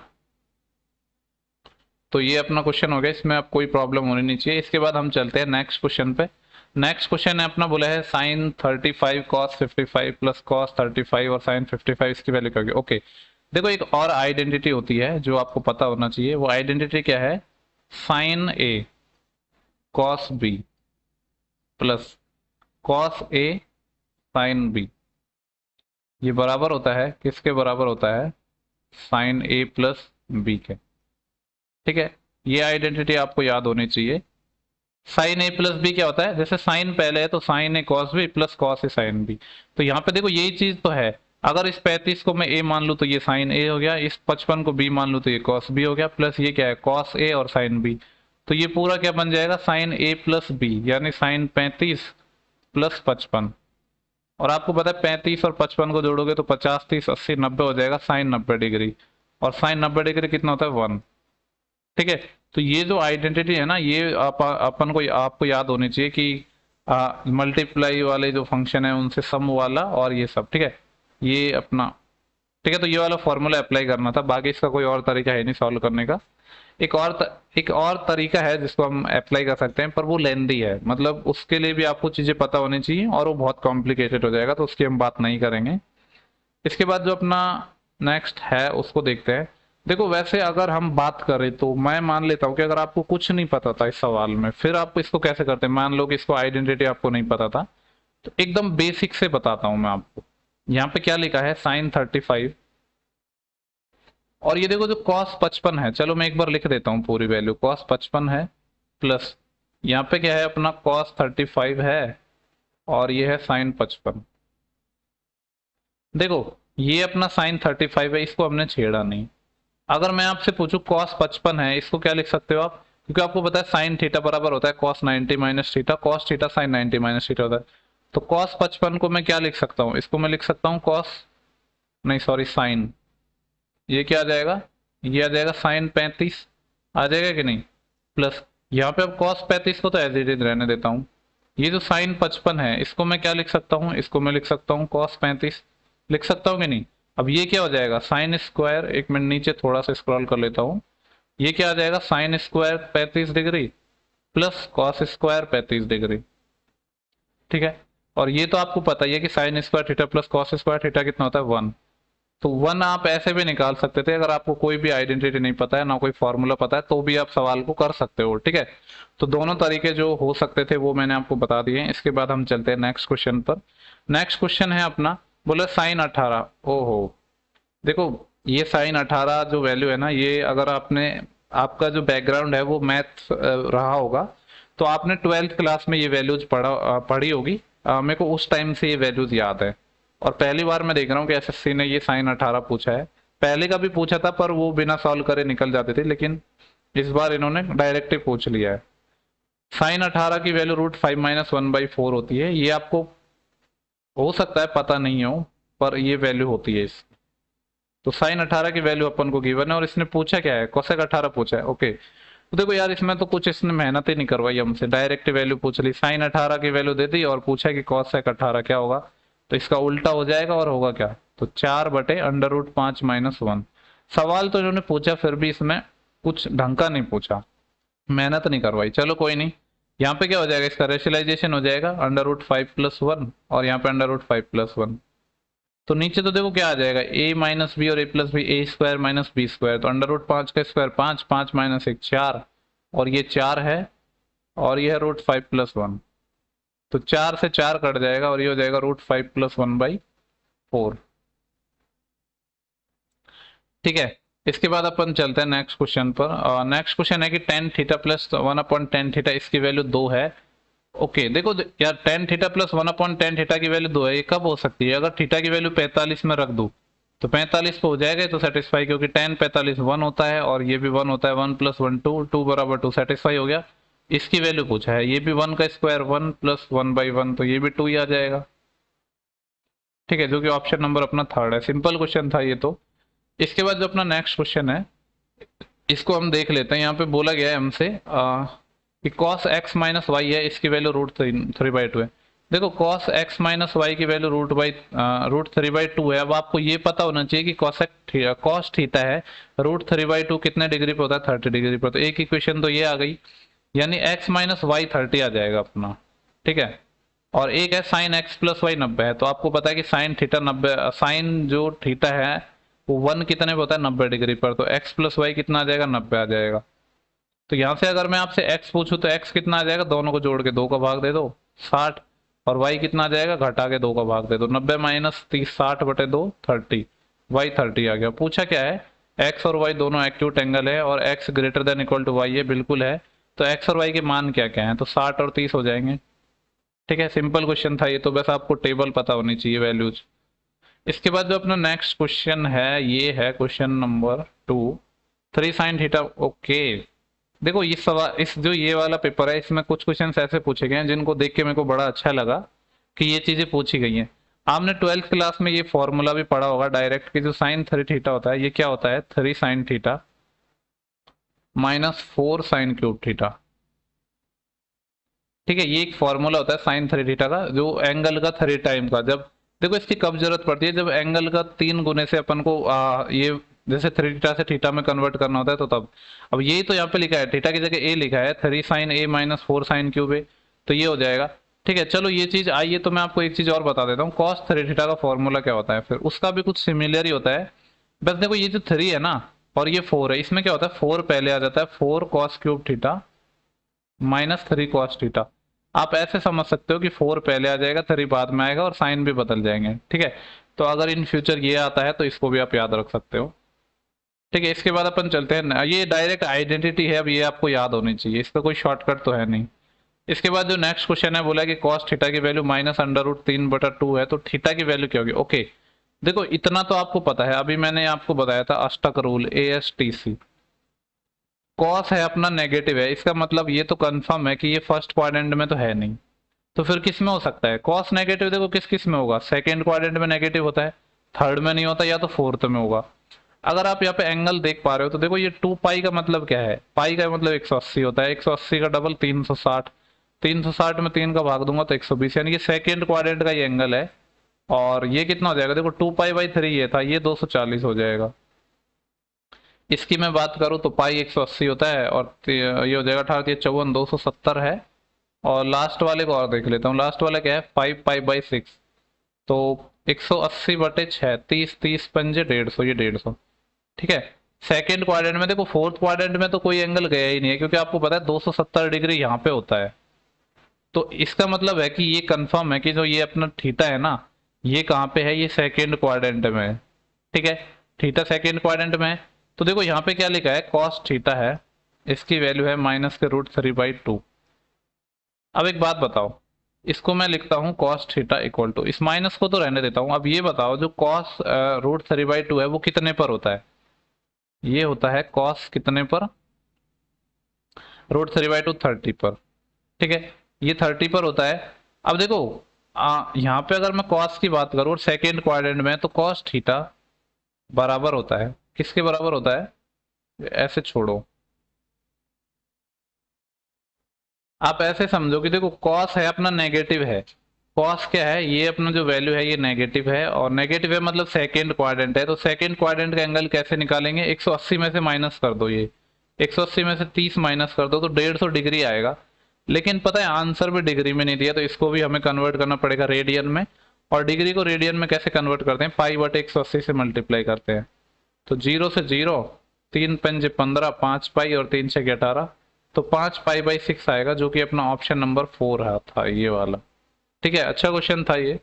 तो ये अपना क्वेश्चन हो गया, इसमें अब कोई प्रॉब्लम होनी नहीं चाहिए। इसके बाद हम चलते हैं नेक्स्ट क्वेश्चन पे। नेक्स्ट क्वेश्चन है अपना, बोला है sin 35 cos 55 + cos 35 और sin 55, इसकी वैल्यू क्या होगी। ओके, देखो एक और आइडेंटिटी होती है जो आपको पता होना चाहिए, वो आइडेंटिटी क्या है, sin a cos b + cos a sin b, ये बराबर होता है किसके बराबर होता है, sin a + b के। ठीक है, ये आइडेंटिटी आपको याद होनी चाहिए। साइन a + b क्या होता है, जैसे साइन पहले है तो sign a cos b + cos a sin b। तो यहाँ पे देखो यही चीज तो है, अगर इस 35 को मैं a मान लूं तो ये साइन a हो गया, इस 55 को b मान लूं तो ये cos b हो गया, प्लस ये क्या है cos a और sin b। तो ये पूरा क्या बन जाएगा, साइन a + b, यानी साइन 35 + 55। और आपको पता है 35 और 55 को जोड़ोगे तो 50 30 80 90 हो जाएगा, साइन 90 डिग्री। और साइन 90 डिग्री कितना होता है, 1। ठीक है, तो ये जो आइडेंटिटी है ना, ये अपन को आपको याद होनी चाहिए कि मल्टीप्लाई वाले जो फंक्शन है उनसे सम वाला और ये सब। ठीक है, ये अपना, ठीक है, तो ये वाला फॉर्मूला अप्लाई करना था, बाकी इसका कोई और तरीका है नहीं सॉल्व करने का। एक और तरीका है जिसको हम अप्लाई कर सकते हैं, पर वो लेंदी है, मतलब उसके लिए भी आपको चीजें पता होनी चाहिए और वो बहुत कॉम्प्लिकेटेड हो जाएगा, तो उसकी हम बात नहीं करेंगे। इसके बाद जो अपना नेक्स्ट है उसको देखते हैं। देखो वैसे अगर हम बात करें तो मैं मान लेता हूँ कि अगर आपको कुछ नहीं पता था इस सवाल में, फिर आप इसको कैसे करते हैं, मान लो कि इसको आइडेंटिटी आपको नहीं पता था, तो एकदम बेसिक से बताता हूं मैं आपको। यहाँ पे क्या लिखा है, साइन 35, और ये देखो जो कॉस 55 है, चलो मैं एक बार लिख देता हूँ पूरी वैल्यू, कॉस 55 है प्लस यहाँ पे क्या है अपना कॉस 35 है और ये है साइन 55। देखो ये अपना साइन 35 है, इसको हमने छेड़ा नहीं। अगर मैं आपसे पूछूं कॉस 55 है, इसको क्या लिख सकते हो आप, क्योंकि आपको पता है साइन थीटा बराबर होता है cos 90 - theta, cos theta sine 90 - theta होता है। तो कॉस 55 को मैं क्या लिख सकता हूँ, इसको मैं लिख सकता हूँ कॉस, नहीं सॉरी साइन, ये क्या आ जाएगा, ये आ जाएगा साइन 35 आ जाएगा कि नहीं, प्लस यहाँ पे अब कॉस 35 को तो एज इट इज रहने देता हूँ। ये जो साइन 55 है इसको मैं क्या लिख सकता हूँ, इसको मैं लिख सकता हूँ कॉस 35, लिख सकता हूँ कि नहीं। अब ये क्या हो जाएगा, साइन स्क्वायर, एक मिनट नीचे थोड़ा सा स्क्रॉल कर लेता हूँ, ये क्या आ जाएगा sine square 35 degree plus cos square 35 degree. ठीक है, और ये तो आपको पता ही है कि sine square theta plus cos square theta कितना होता है, 1। तो 1 आप ऐसे भी निकाल सकते थे, अगर आपको कोई भी आइडेंटिटी नहीं पता है ना कोई फॉर्मूला पता है तो भी आप सवाल को कर सकते हो। ठीक है, तो दोनों तरीके जो हो सकते थे वो मैंने आपको बता दिए। इसके बाद हम चलते हैं नेक्स्ट क्वेश्चन पर। नेक्स्ट क्वेश्चन है अपना, बोले साइन 18, ओहो देखो ये साइन 18 जो वैल्यू है ना, ये अगर आपने, आपका जो बैकग्राउंड है वो मैथ रहा होगा, तो आपने 12th क्लास में ये वैल्यूज पढ़ी होगी। मेरे को उस टाइम से ये वैल्यूज याद है, और पहली बार मैं देख रहा हूँ कि एसएससी ने ये साइन 18 पूछा है। पहले का भी पूछा था पर वो बिना सॉल्व करे निकल जाते थे, लेकिन इस बार इन्होंने डायरेक्ट ही पूछ लिया है। साइन 18 की वैल्यू √5 - 1/4 होती है। ये आपको हो सकता है पता नहीं हो, पर ये वैल्यू होती है इस। तो साइन 18 की वैल्यू अपन को गिवन है, और इसने पूछा क्या है, कोसेक 18 पूछा है। ओके, तो देखो यार, इसमें तो कुछ इसने मेहनत ही नहीं करवाई हमसे, डायरेक्ट वैल्यू पूछ ली, साइन 18 की वैल्यू दे दी और पूछा कि कोसेक 18 क्या होगा। तो इसका उल्टा हो जाएगा, और होगा क्या, तो 4/√5 - 1। सवाल तो इन्होंने पूछा, फिर भी इसमें कुछ ढंग का नहीं पूछा, मेहनत नहीं करवाई। चलो कोई नहीं, यहाँ पे क्या हो जाएगा, इसका रेशनलाइजेशन हो जाएगा √5 + 1, और यहाँ पे √5 + 1। तो नीचे तो देखो क्या आ जाएगा, a - b और a+b, a² - b²। तो √5 का स्क्वायर 5, 5 - 1 4, और ये 4 है, और ये है √5 + 1। तो 4 से 4 कट जाएगा, और ये हो जाएगा √5 + 1/4। ठीक है, इसके बाद अपन चलते हैं नेक्स्ट क्वेश्चन पर। नेक्स्ट क्वेश्चन है कि tan θ + 1/tan θ, इसकी वैल्यू 2 है। ओके देखो यार, tan θ + 1/tan θ की वैल्यू 2 है, ये कब हो सकती है, अगर थीटा की वैल्यू 45 में रख दूं तो 45 पे हो जाएगा तो सेटिस्फाई, क्योंकि tan 45 1 होता है, और ये भी 1 होता है, 1 + 1 2, 2 = 2, सेटिस्फाई हो गया। इसकी वैल्यू पूछा है, ये भी 1 का स्क्वायर 1 + 1/1, तो ये भी 2 ही आ जाएगा। ठीक है, जो कि ऑप्शन नंबर अपना थर्ड है। सिंपल क्वेश्चन था ये तो। इसके बाद जो अपना नेक्स्ट क्वेश्चन है, इसको हम देख लेते हैं। यहाँ पे बोला गया है हमसे कि cos x - y है, इसकी वैल्यू √3/2 है। देखो cos x - y की वैल्यू √3/2 है। अब आपको ये पता होना चाहिए कि cos थीटा है, √3/2 कितने डिग्री पे होता है, 30 डिग्री पर। तो एक इक्वेशन तो ये आ गई, यानी x - y 30 आ जाएगा अपना। ठीक है, और एक है साइन x + y 90 है। तो आपको पता है कि साइन थीटा 90, साइन जो थीटा है वो 1 कितने पे होता है, 90 डिग्री पर। तो x + y कितना आ जाएगा, 90 आ जाएगा। तो यहाँ से अगर मैं आपसे x पूछूं तो x कितना आ जाएगा, दोनों को जोड़ के 2 का भाग दे दो, 60। और y कितना आ जाएगा, घटा के 2 का भाग दे दो, 90 - 30, 60/2 30, y 30 आ गया। पूछा क्या है, x और y दोनों एक्यूट एंगल है, और x > y है, बिल्कुल है। तो x और y के मान क्या क्या है, तो 60 और 30 हो जाएंगे। ठीक है, सिंपल क्वेश्चन था ये तो, बस आपको टेबल पता होनी चाहिए, वैल्यूज। इसके बाद जो अपना नेक्स्ट क्वेश्चन है, ये है क्वेश्चन नंबर 2, 3 sin θ। ओके देखो, ये सवाल, इस जो ये वाला पेपर है, इसमें कुछ क्वेश्चंस ऐसे पूछे गए हैं जिनको देख के मेरे को बड़ा अच्छा लगा कि ये चीजें पूछी गई हैं। आपने 12th क्लास में ये फॉर्मूला भी पढ़ा होगा डायरेक्ट, कि जो sin 3θ होता है, ये क्या होता है, 3 sin θ - 4 sin³ θ। ठीक है, ये एक फॉर्मूला होता है साइन 3θ का, जो एंगल का 3 टाइम का। जब देखो इसकी कब जरूरत पड़ती है, जब एंगल का 3 गुने से अपन को ये जैसे 3θ से थीटा में कन्वर्ट करना होता है, तो तब। अब यही तो यहाँ पे लिखा है, थीटा की जगह ए लिखा है, 3 sin a - 4 sin³a, तो ये हो जाएगा। ठीक है, चलो ये चीज आइए, तो मैं आपको एक चीज और बता देता हूँ, cos 3θ का फॉर्मूला क्या होता है, फिर उसका भी कुछ सिमिलर ही होता है। बस देखो, ये जो 3 है ना, और ये 4 है, इसमें क्या होता है, 4 पहले आ जाता है, 4 cos³ θ -3 cos θ। आप ऐसे समझ सकते हो कि 4 पहले आ जाएगा, 3 बाद में आएगा, और साइन भी बदल जाएंगे। ठीक है, तो अगर इन फ्यूचर ये आता है तो इसको भी आप याद रख सकते हो। ठीक है, इसके बाद अपन चलते हैं, ये डायरेक्ट आइडेंटिटी है, अब ये आपको याद होनी चाहिए, इसका कोई शॉर्टकट तो है नहीं। इसके बाद जो नेक्स्ट क्वेश्चन है, बोला कि cos θ की वैल्यू -√3/2 है, तो थीटा की वैल्यू क्या होगी। ओके देखो, इतना तो आपको पता है, अभी मैंने आपको बताया था अष्टक रूल, ASTC। कॉस है अपना नेगेटिव है, इसका मतलब ये तो कंफर्म है कि ये फर्स्ट क्वाड्रेंट में तो है नहीं, तो फिर किस में हो सकता है, कॉस नेगेटिव। देखो किस किस में होगा, सेकेंड क्वाड्रेंट में नेगेटिव होता है, थर्ड में नहीं होता, या तो फोर्थ में होगा। अगर आप यहाँ पे एंगल देख पा रहे हो, तो देखो ये 2π का मतलब क्या है, पाई का मतलब 180 होता है, 180 का डबल 360, 360 में 3 का भाग दूंगा तो 120, यानी कि सेकेंड क्वाड्रेंट का ये एंगल है। और ये कितना हो जाएगा, देखो 2π/3 ये था, ये 240 हो जाएगा। इसकी मैं बात करूं तो पाई 180 होता है, और ये हो जाएगा 18 54 270 है। और लास्ट वाले को और देख लेता हूँ, लास्ट वाला क्या है, 5π/6, तो 180/6, 30 30 पंजे 150, ये 150। ठीक है, सेकेंड क्वाड्रेंट में देखो, फोर्थ क्वाड्रेंट में तो कोई एंगल गया ही नहीं है, क्योंकि आपको पता है 270 डिग्री यहाँ पे होता है। तो इसका मतलब है कि ये कंफर्म है कि जो ये अपना थीटा है ना, ये कहाँ पे है, ये सेकेंड क्वाड्रेंट में है। ठीक है, थीटा सेकेंड क्वाड्रेंट में है, तो देखो यहाँ पे क्या लिखा है, कॉस थीटा है, इसकी वैल्यू है -√3/2। अब एक बात बताओ, इसको मैं लिखता हूँ कॉस थीटा इक्वल टू, इस माइनस को तो रहने देता हूँ। अब ये बताओ जो कॉस √3/2 है वो कितने पर होता है, ये होता है कॉस कितने पर, √3/2 30 पर, ठीक है, ये 30 पर होता है। अब देखो यहाँ पे अगर मैं कॉस की बात करूँ और सेकेंड क्वाड्रेंट में, तो कॉस थीटा बराबर होता है, किसके बराबर होता है, ऐसे छोड़ो, आप ऐसे समझो कि देखो कॉस है अपना नेगेटिव है, कॉस क्या है, ये अपना जो वैल्यू है ये नेगेटिव है, और नेगेटिव है मतलब सेकेंड क्वाड्रेंट है, तो सेकेंड क्वाड्रेंट का एंगल कैसे निकालेंगे, 180 में से माइनस कर दो, ये 180 में से 30 माइनस कर दो तो 150 डिग्री आएगा। लेकिन पता है आंसर भी डिग्री में नहीं दिया, तो इसको भी हमें कन्वर्ट करना पड़ेगा रेडियन में, और डिग्री को रेडियन में कैसे कन्वर्ट करते हैं, π/180 से मल्टीप्लाई करते हैं, तो 0 से 0, 3×5 = 15, 5 पाई और 3 6 18, तो 5π/6 आएगा, जो कि अपना ऑप्शन नंबर 4 था ये वाला। ठीक है, अच्छा क्वेश्चन था ये।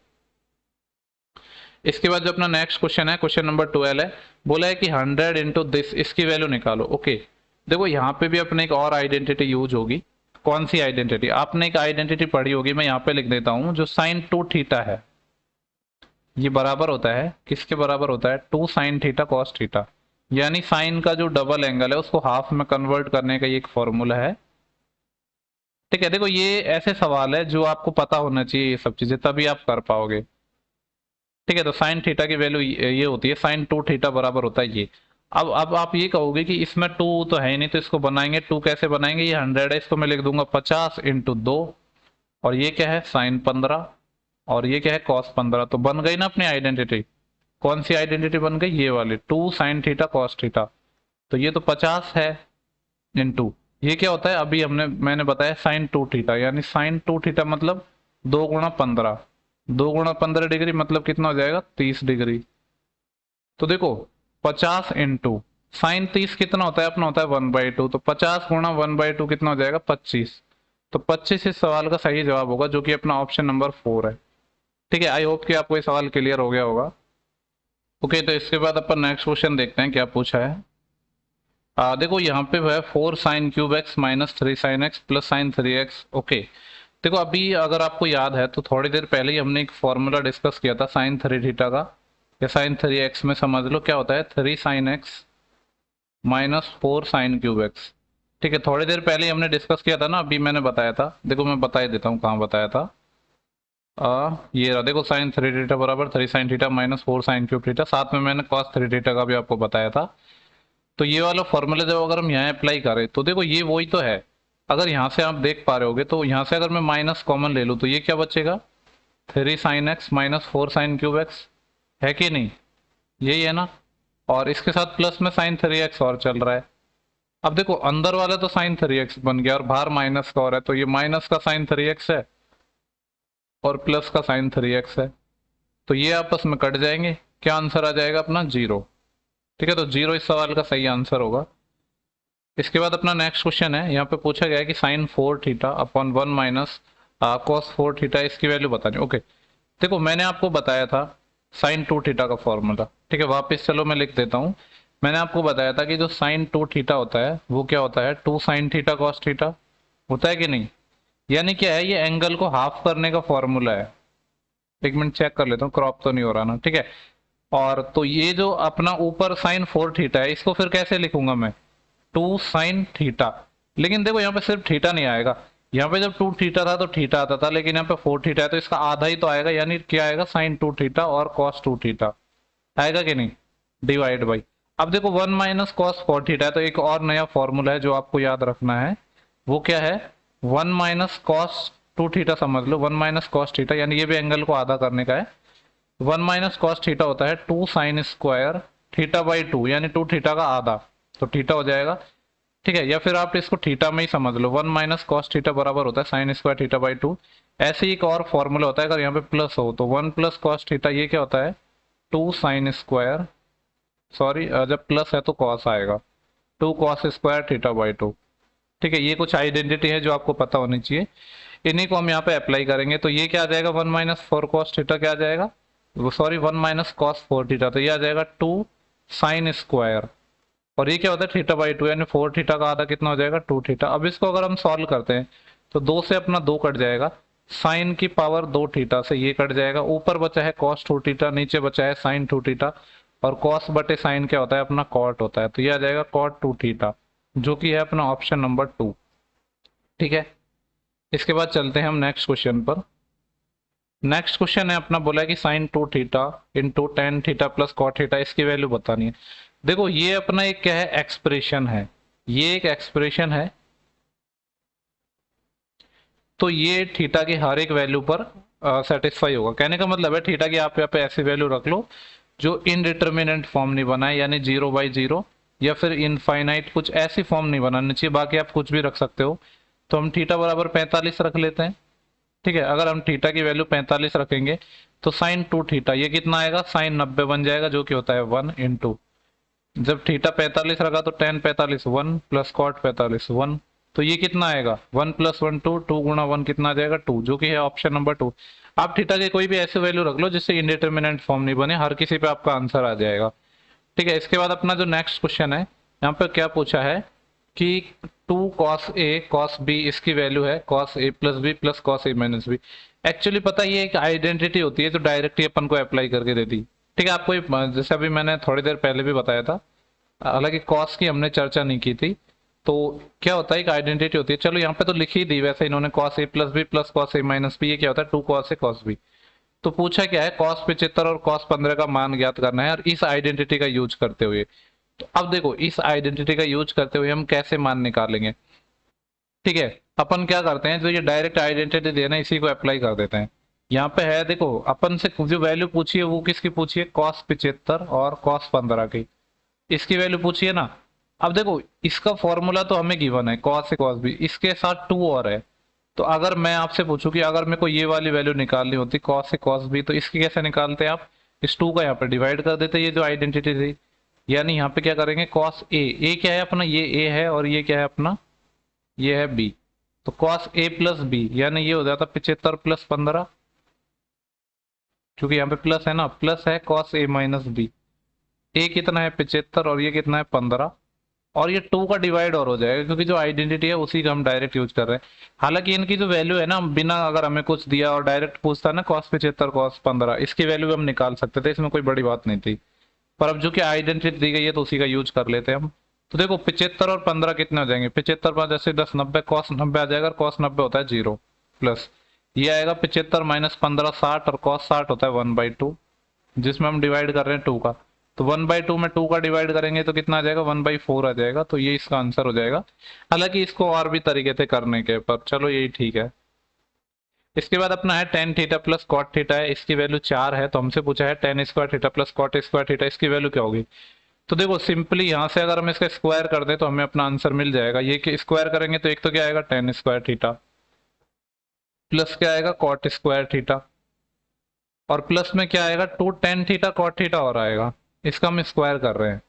इसके बाद जो अपना नेक्स्ट क्वेश्चन है, क्वेश्चन नंबर 12 है, बोला है कि 100 इंटू दिस, इसकी वैल्यू निकालो। ओके, देखो यहाँ पे भी अपने एक और आइडेंटिटी यूज होगी। कौन सी आइडेंटिटी, आपने एक आइडेंटिटी पढ़ी होगी, मैं यहाँ पे लिख देता हूँ, जो sin2θ है ये बराबर होता है, किसके बराबर होता है, 2 sin θ cos θ, यानी साइन का जो डबल एंगल है उसको हाफ में कन्वर्ट करने का ये एक फॉर्मूला है। ठीक है, देखो ये ऐसे सवाल है जो आपको पता होना चाहिए, ये सब चीजें तभी आप कर पाओगे। ठीक है, तो साइन थीटा की वैल्यू ये होती है, sin2θ बराबर होता है ये। अब आप ये कहोगे कि इसमें 2 तो है ही नहीं, तो इसको बनाएंगे, 2 कैसे बनाएंगे, ये 100 है, इसको मैं लिख दूंगा 50 × 2, और ये क्या है sin15, और ये क्या है cos15, तो बन गई ना अपनी आइडेंटिटी। कौन सी आइडेंटिटी बन गई, ये वाली 2 sin θ cos θ, तो ये तो 50 है इंटू, ये क्या होता है, अभी मैंने बताया sin2θ, यानी sin2θ मतलब 2 × 15, 2 × 15 डिग्री मतलब कितना हो जाएगा, 30 डिग्री। तो देखो 50 इंटू साइन 30 कितना होता है, अपना होता है 1/2, तो 50 × 1/2 कितना हो जाएगा, 25, तो 25 इस सवाल का सही जवाब होगा, जो कि अपना ऑप्शन नंबर 4 है। ठीक है, आई होप कि आपको ये सवाल क्लियर हो गया होगा। ओके, तो इसके बाद अपन नेक्स्ट क्वेश्चन देखते हैं क्या पूछा है। देखो यहाँ पे है 4sin³ x - 3sin x + sin 3x। Okay, देखो अभी अगर आपको याद है तो थोड़ी देर पहले ही हमने एक फॉर्मूला डिस्कस किया था sin 3θ का, या sin 3x में समझ लो क्या होता है, 3sin x - 4sin³ x। ठीक है, थोड़ी देर पहले ही हमने डिस्कस किया था ना, अभी मैंने बताया था, देखो मैं बता ही देता हूँ कहाँ बताया था। ये रहा, देखो sin 3θ बराबर 3sin θ - 4sin³θ, साथ में मैंने cos 3θ का भी आपको बताया था। तो ये वाला फॉर्मूला जब अगर हम यहाँ अप्लाई करें तो देखो ये वही तो है, अगर यहाँ से आप देख पा रहे होगे, तो यहाँ से अगर मैं माइनस कॉमन ले लूँ तो ये क्या बचेगा, 3sin x - 4sin³x, है कि नहीं, यही है ना, और इसके साथ प्लस में sin 3x और चल रहा है। अब देखो अंदर वाला तो sin 3x बन गया और बाहर माइनस का और है, तो ये माइनस का sin 3x है और प्लस का sin 3x है, तो ये आपस में कट जाएंगे, क्या आंसर आ जाएगा अपना, 0। ठीक है, तो 0 इस सवाल का सही आंसर होगा। इसके बाद अपना नेक्स्ट क्वेश्चन है, यहाँ पे पूछा गया है कि sin 4θ / 1 - cos 4θ, इसकी वैल्यू बतानी। ओके, देखो मैंने आपको बताया था sin2θ का फॉर्मूला। ठीक है, वापस चलो मैं लिख देता हूँ। मैंने आपको बताया था कि जो sin2θ होता है वो क्या होता है, 2 sin θ cos θ होता है कि नहीं, यानी क्या है, ये एंगल को हाफ करने का फॉर्मूला है। एक मिनट चेक कर लेता हूँ, क्रॉप तो नहीं हो रहा ना, ठीक है। और तो ये जो अपना ऊपर sin 4θ है, इसको फिर कैसे लिखूंगा मैं, 2 sin θ, लेकिन देखो यहाँ पे सिर्फ थीटा नहीं आएगा, यहाँ पे जब 2θ था तो थीटा आता था, लेकिन यहाँ पे 4θ है तो इसका आधा ही तो आएगा, यानी क्या आएगा, sin 2θ और cos 2θ आएगा कि नहीं, डिवाइड बाई। अब देखो 1 - cos 4θ है, तो एक और नया फॉर्मूला है जो आपको याद रखना है, वो क्या है, 1 - cos 2θ समझ लो, 1 - cos θ, यानी ये भी एंगल को आधा करने का है। 1 - cos θ होता है 2 sin² θ/2, यानी 2θ का आधा, तो थीटा हो जाएगा। ठीक है, या फिर आप इसको थीटा में ही समझ लो, 1 - cos θ बराबर होता है sin² θ/2। ऐसे ही एक और फॉर्मूला होता है, अगर यहाँ पे प्लस हो तो 1 + cos θ, ये क्या होता है, 2 sin², सॉरी जब प्लस है तो cos आएगा, 2 cos² θ/2। ठीक है, ये कुछ आइडेंटिटी है जो आपको पता होनी चाहिए, इन्हीं को हम यहाँ पे अप्लाई करेंगे। तो ये क्या आ जाएगा, 1 - 4 cos θ क्या आ जाएगा, वो सॉरी 1 - cos 4θ, तो ये आ जाएगा 2 साइन स्क्वायर, और ये क्या होता है थीटा बाई टू, यानी 4 थीटा का आधा कितना हो जाएगा 2 थीटा। अब इसको अगर हम सॉल्व करते हैं तो 2 से अपना 2 कट जाएगा, साइन की पावर 2 थीटा से ये कट जाएगा, ऊपर बचा है कॉस 2 थीटा, नीचे बचा है साइन 2 थीटा, और कॉस बटे साइन क्या होता है अपना कॉट होता है, तो ये आ जाएगा कॉट 2 थीटा, जो कि है अपना ऑप्शन नंबर 2। ठीक है, इसके बाद चलते हैं हम नेक्स्ट क्वेश्चन पर। नेक्स्ट क्वेश्चन है अपना, बोला है कि sine 2 theta into tan theta plus cot theta, इसकी वैल्यू बतानी है। देखो ये अपना एक क्या है एक्सप्रेशन है, ये एक एक्सप्रेशन है, तो ये थीटा की हर एक वैल्यू पर सेटिस्फाई होगा। कहने का मतलब है थीटा की आप यहाँ पे ऐसी वैल्यू रख लो जो इनडिटर्मिनेंट फॉर्म नहीं बनाए, यानी 0/0 या फिर इनफाइनाइट, कुछ ऐसी फॉर्म नहीं बनानी चाहिए, बाकी आप कुछ भी रख सकते हो। तो हम थीटा बराबर 45 रख लेते हैं। ठीक है, अगर हम थीटा की वैल्यू 45 रखेंगे तो साइन 2 थीटा ये कितना आएगा, साइन 90 बन जाएगा, जो कि होता है 1 इंटू, जब थीटा 45 रखा तो टेन 45 1 प्लस कॉट 45 1, तो ये कितना आएगा 1 + 1 2, 2 गुणा 1 कितना आ जाएगा 2, जो कि है ऑप्शन नंबर 2। आप थीटा के कोई भी ऐसी वैल्यू रख लो जिससे इंडिटर्मिनेंट फॉर्म नहीं बने, हर किसी पे आपका आंसर आ जाएगा। ठीक है, इसके बाद अपना जो नेक्स्ट क्वेश्चन है, यहाँ पे क्या पूछा है कि 2 cos A cos B इसकी वैल्यू है cos A + B + cos A - B। Actually पता ये एक आइडेंटिटी होती है जो डायरेक्टली अपन को अप्लाई करके देती। ठीक है, आपको जैसे अभी मैंने थोड़ी देर पहले भी बताया था, हालांकि कॉस की हमने चर्चा नहीं की थी, तो क्या होता है एक आइडेंटिटी होती है। चलो यहाँ पे तो लिख ही दी वैसे इन्होंने cos A + B + cos A - B, ये क्या होता है 2 cos A cos B। तो पूछा क्या है cos 75 और cos 15 का मान ज्ञात करना है, और इस आइडेंटिटी का यूज करते हुए। तो अब देखो इस आइडेंटिटी का यूज करते हुए हम कैसे मान निकालेंगे। ठीक है, अपन क्या करते हैं, जो ये डायरेक्ट आइडेंटिटी देना इसी को अप्लाई कर देते हैं। यहाँ पे है देखो, अपन से जो वैल्यू पूछी है वो किसकी पूछी है, cos 75 और cos 15 की, इसकी वैल्यू पूछी है ना। अब देखो इसका फॉर्मूला तो हमें गिवन है cos A cos B, इसके साथ 2 और है। तो अगर मैं आपसे पूछूं कि अगर मेरे को ये वाली वैल्यू निकालनी होती cos A cos B, तो इसकी कैसे निकालते हैं आप, इस 2 का यहाँ पे डिवाइड कर देते, ये जो आइडेंटिटी थी, यानी यहाँ पे क्या करेंगे cos A क्या है अपना, ये A है, और ये क्या है अपना, ये है B। तो cos A + B यानी ये हो जाता 75 + 15, क्योंकि यहाँ पे प्लस है ना, प्लस है cos A - B। A कितना है 75 और ये कितना है 15, और ये 2 का डिवाइड और हो जाएगा, क्योंकि जो आइडेंटिटी है उसी का हम डायरेक्ट यूज कर रहे हैं। हालांकि इनकी जो वैल्यू है ना, बिना अगर हमें कुछ दिया और डायरेक्ट पूछता ना cos 75 cos 15, इसकी वैल्यू हम निकाल सकते थे, इसमें कोई बड़ी बात नहीं थी। पर अब जो कि आइडेंटिटी दी गई है तो उसी का यूज कर लेते हैं हम। तो देखो 75 और 15 कितने हो जाएंगे, 75 5 10 10 90, cos 90 आ जाएगा, cos 90 होता है 0, प्लस ये आएगा 75 - 15 60, और cos 60 होता है 1/2, जिसमें हम डिवाइड कर रहे हैं 2 का। तो 1/2 में 2 का डिवाइड करेंगे तो कितना आ जाएगा 1/4 आ जाएगा, तो ये इसका आंसर हो जाएगा। हालांकि इसको और भी तरीके थे करने के, पर चलो यही ठीक है। इसके बाद अपना है tan theta plus cot theta है, इसकी वैल्यू 4 है, तो हमसे पूछा है tan square theta plus cot square theta, इसकी वैल्यू क्या होगी। तो देखो सिंपली यहाँ से अगर हम इसका स्क्वायर कर दें तो हमें अपना आंसर मिल जाएगा। ये स्क्वायर करेंगे तो एक तो क्या आएगा tan स्क्वायर थीटा, प्लस क्या आएगा cot स्क्वायर थीटा, और प्लस में क्या आएगा 2 tan थीटा cot थीटा और आएगा, इसका हम स्क्वायर कर रहे हैं,